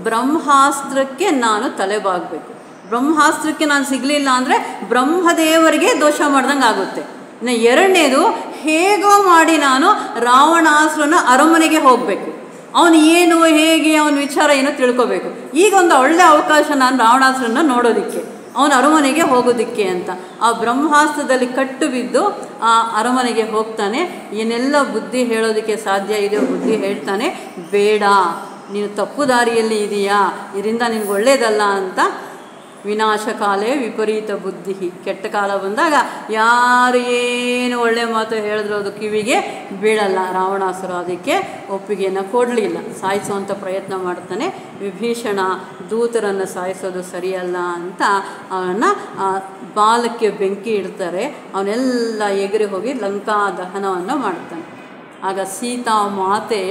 ಬ್ರಹ್ಮಾಸ್ತ್ರಕ್ಕೆ ನಾನು ತಲೆಬಾಗಬೇಕು, ಬ್ರಹ್ಮಾಸ್ತ್ರಕ್ಕೆ ನಾನು ಸಿಗಲಿಲ್ಲ ಅಂದರೆ ಬ್ರಹ್ಮದೇವರಿಗೆ ದೋಷ ಮಾಡ್ದಂಗೆ ಆಗುತ್ತೆ. ಇನ್ನು 2ನೇದು, ಹೇಗೋ ಮಾಡಿ ನಾನು ರಾವಣಾಸುರನ ಅರಮನೆಗೆ ಹೋಗಬೇಕು, ಅವನು ಏನು ಹೇಗೆ ಅವನ ವಿಚಾರ ಏನೋ ತಿಳ್ಕೊಬೇಕು. ಈಗ ಒಂದು ಒಳ್ಳೆ ಅವಕಾಶ ನಾನು ರಾವಣಾಸುರನ ನೋಡೋದಕ್ಕೆ. ಅವನ ಅರಮನೆಗೆ ಹೋಗೋದಕ್ಕೆ ಅಂತ. ಆ ಬ್ರಹ್ಮಾಸ್ತ್ರದಲ್ಲಿ ಕಟ್ಟು ಬಿದ್ದು ಆ ಅರಮನೆಗೆ ಹೋಗ್ತಾನೆ. ಏನೆಲ್ಲ ಬುದ್ಧಿ ಹೇಳೋದಕ್ಕೆ ಸಾಧ್ಯ ಇದೆಯೋ ಬುದ್ಧಿ ಹೇಳ್ತಾನೆ. ಬೇಡ, ನೀನು ತಪ್ಪು ದಾರಿಯಲ್ಲಿ ಇದೆಯಾ, ಇದರಿಂದ ನಿನಗೆ ಒಳ್ಳೆಯದಲ್ಲ ಅಂತ. ವಿನಾಶಕಾಲೇ ವಿಪರೀತ ಬುದ್ಧಿ, ಕೆಟ್ಟ ಕಾಲ ಬಂದಾಗ ಯಾರು ಏನು ಒಳ್ಳೆಯ ಮಾತು ಹೇಳಿದ್ರು ಅದು ಕಿವಿಗೆ ಬೀಳಲ್ಲ. ರಾವಣಾಸುರ ಅದಕ್ಕೆ ಒಪ್ಪಿಗೆಯನ್ನು ಕೊಡಲಿಲ್ಲ, ಸಾಯಿಸುವಂಥ ಪ್ರಯತ್ನ ಮಾಡ್ತಾನೆ. ವಿಭೀಷಣ ದೂತರನ್ನು ಸಾಯಿಸೋದು ಸರಿಯಲ್ಲ ಅಂತ ಅವನನ್ನು ಬಾಲಕ್ಕೆ ಬೆಂಕಿ ಇಡ್ತಾರೆ. ಅವನೆಲ್ಲ ಎಗರಿ ಹೋಗಿ ಲಂಕಾ ದಹನವನ್ನು ಮಾಡ್ತಾನೆ. ಆಗ ಸೀತಾ ಮಾತೆ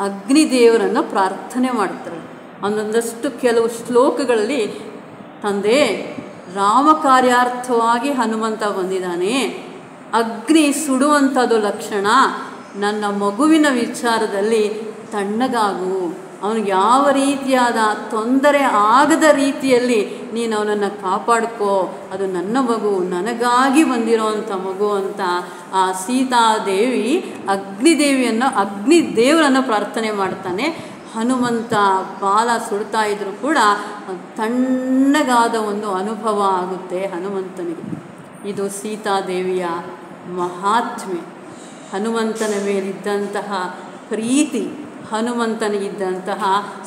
ಅಗ್ನಿದೇವರನ್ನು ಪ್ರಾರ್ಥನೆ ಮಾಡ್ತಾಳೆ. ಒಂದೊಂದಷ್ಟು ಕೆಲವು ಶ್ಲೋಕಗಳಲ್ಲಿ, ತಂದೆ, ರಾಮ ಕಾರ್ಯಾರ್ಥವಾಗಿ ಹನುಮಂತ ಬಂದಿದ್ದಾನೆ, ಅಗ್ನಿ ಸುಡುವಂಥದ್ದು ಲಕ್ಷಣ, ನನ್ನ ಮಗುವಿನ ವಿಚಾರದಲ್ಲಿ ತಣ್ಣಗಾಗು, ಅವನಿಗೆ ಯಾವ ರೀತಿಯಾದ ತೊಂದರೆ ಆಗದ ರೀತಿಯಲ್ಲಿ ನೀನು ಅವನನ್ನು ಕಾಪಾಡ್ಕೋ, ಅದು ನನ್ನ ಮಗು, ನನಗಾಗಿ ಬಂದಿರೋವಂಥ ಮಗು ಅಂತ ಆ ಸೀತಾದೇವಿ ಅಗ್ನಿದೇವರನ್ನು ಪ್ರಾರ್ಥನೆ ಮಾಡ್ತಾನೆ. ಹನುಮಂತ ಬಾಲ ಸುಡ್ತಾ ಇದ್ರೂ ಕೂಡ ತಣ್ಣಗಾದ ಒಂದು ಅನುಭವ ಆಗುತ್ತೆ ಹನುಮಂತನಿಗೆ. ಇದು ಸೀತಾದೇವಿಯ ಮಹಾತ್ಮೆ, ಹನುಮಂತನ ಮೇಲಿದ್ದಂತಹ ಪ್ರೀತಿ, ಹನುಮಂತನಿಗಿದ್ದಂತಹ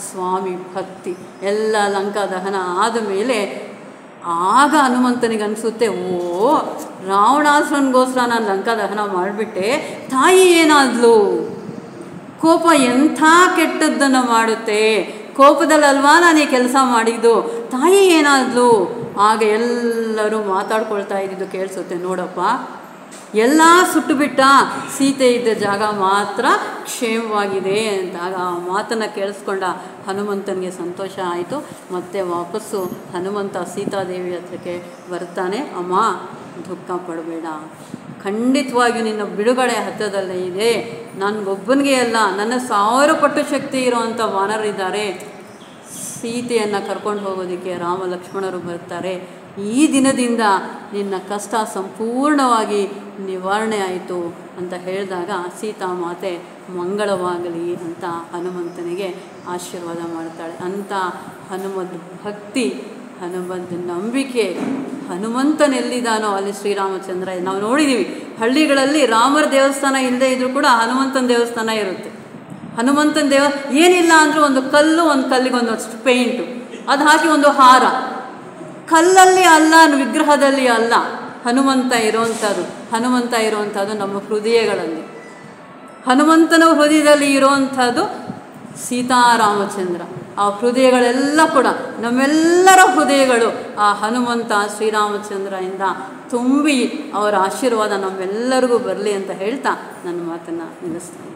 ಸ್ವಾಮಿ ಭಕ್ತಿ. ಎಲ್ಲ ಲಂಕಾ ದಹನ ಆದ ಮೇಲೆ ಆಗ ಹನುಮಂತನಿಗೆ ಅನಿಸುತ್ತೆ, ಓ ರಾವಣಾಸುರನಿಗೋಸ್ಕರ ನಾನು ಲಂಕಾ ದಹನ ಮಾಡಿಬಿಟ್ಟೆ, ತಾಯಿ ಏನಾದ್ಲು, ಕೋಪ ಎಂಥ ಕೆಟ್ಟದ್ದನ್ನು ಮಾಡುತ್ತೆ, ಕೋಪದಲ್ಲಲ್ವಾ ನಾನು ಈ ಕೆಲಸ ಮಾಡಿದ್ದು, ತಾಯಿ ಏನಾದ್ಲು. ಆಗ ಎಲ್ಲರೂ ಮಾತಾಡ್ಕೊಳ್ತಾ ಇದ್ದಿದ್ದು ಕೇಳಿಸುತ್ತೆ. ನೋಡಪ್ಪ, ಎಲ್ಲ ಸುಟ್ಟುಬಿಟ್ಟ, ಸೀತೆ ಇದ್ದ ಜಾಗ ಮಾತ್ರ ಕ್ಷೇಮವಾಗಿದೆ ಅಂತ. ಆಗ ಆ ಮಾತನ್ನು ಕೇಳಿಸ್ಕೊಂಡ ಹನುಮಂತನಿಗೆ ಸಂತೋಷ ಆಯಿತು. ಮತ್ತು ವಾಪಸ್ಸು ಹನುಮಂತ ಸೀತಾದೇವಿ ಹತ್ರಕ್ಕೆ ಬರ್ತಾನೆ. ಅಮ್ಮ, ದುಃಖ ಪಡಬೇಡ, ಖಂಡಿತವಾಗಿಯೂ ನಿನ್ನ ಬಿಡುಗಡೆ ಹತ್ತಿರದಲ್ಲೇ ಇದೆ. ನನಗೊಬ್ಬನಿಗೆ ಅಲ್ಲ, ನನ್ನ 1000 ಪಟ್ಟು ಶಕ್ತಿ ಇರೋವಂಥ ವಾನರರಿದ್ದಾರೆ. ಸೀತೆಯನ್ನು ಕರ್ಕೊಂಡು ಹೋಗೋದಕ್ಕೆ ರಾಮ ಲಕ್ಷ್ಮಣರು ಬರ್ತಾರೆ. ಈ ದಿನದಿಂದ ನಿನ್ನ ಕಷ್ಟ ಸಂಪೂರ್ಣವಾಗಿ ನಿವಾರಣೆ ಆಯಿತು ಅಂತ ಹೇಳಿದಾಗ ಸೀತಾಮಾತೆ ಮಂಗಳವಾಗಲಿ ಅಂತ ಹನುಮಂತನಿಗೆ ಆಶೀರ್ವಾದ ಮಾಡ್ತಾಳೆ. ಅಂಥ ಹನುಮದ್ ಭಕ್ತಿ, ಹನುಮಂತ ನಂಬಿಕೆ, ಹನುಮಂತನೆಲ್ಲಿದ್ದಾನೋ ಅಲ್ಲಿ ಶ್ರೀರಾಮಚಂದ್ರ. ನಾವು ನೋಡಿದ್ದೀವಿ, ಹಳ್ಳಿಗಳಲ್ಲಿ ರಾಮರ ದೇವಸ್ಥಾನ ಇಲ್ಲದೆ ಇದ್ದರೂ ಕೂಡ ಹನುಮಂತನ ದೇವಸ್ಥಾನ ಇರುತ್ತೆ. ಹನುಮಂತನ ಏನಿಲ್ಲ ಅಂದರೂ ಒಂದು ಕಲ್ಲು, ಒಂದು ಕಲ್ಲಿಗೆ ಒಂದಷ್ಟು ಪೇಂಟು, ಅದು ಹಾಕಿ ಒಂದು ಹಾರ. ಕಲ್ಲಲ್ಲಿ ಅಲ್ಲ, ವಿಗ್ರಹದಲ್ಲಿ ಅಲ್ಲ, ಹನುಮಂತ ಇರೋವಂಥದ್ದು ನಮ್ಮ ಹೃದಯಗಳಲ್ಲಿ. ಹನುಮಂತನ ಹೃದಯದಲ್ಲಿ ಇರೋವಂಥದ್ದು ಸೀತಾರಾಮಚಂದ್ರ. ಆ ಹೃದಯಗಳೆಲ್ಲ ಕೂಡ, ನಮ್ಮೆಲ್ಲರ ಹೃದಯಗಳು ಆ ಹನುಮಂತ ಶ್ರೀರಾಮಚಂದ್ರದಿಂದ ತುಂಬಿ ಅವರ ಆಶೀರ್ವಾದ ನಮ್ಮೆಲ್ಲರಿಗೂ ಬರಲಿ ಅಂತ ಹೇಳ್ತಾ ನನ್ನ ಮಾತನ್ನು ನಿಲ್ಲಿಸ್ತೀನಿ.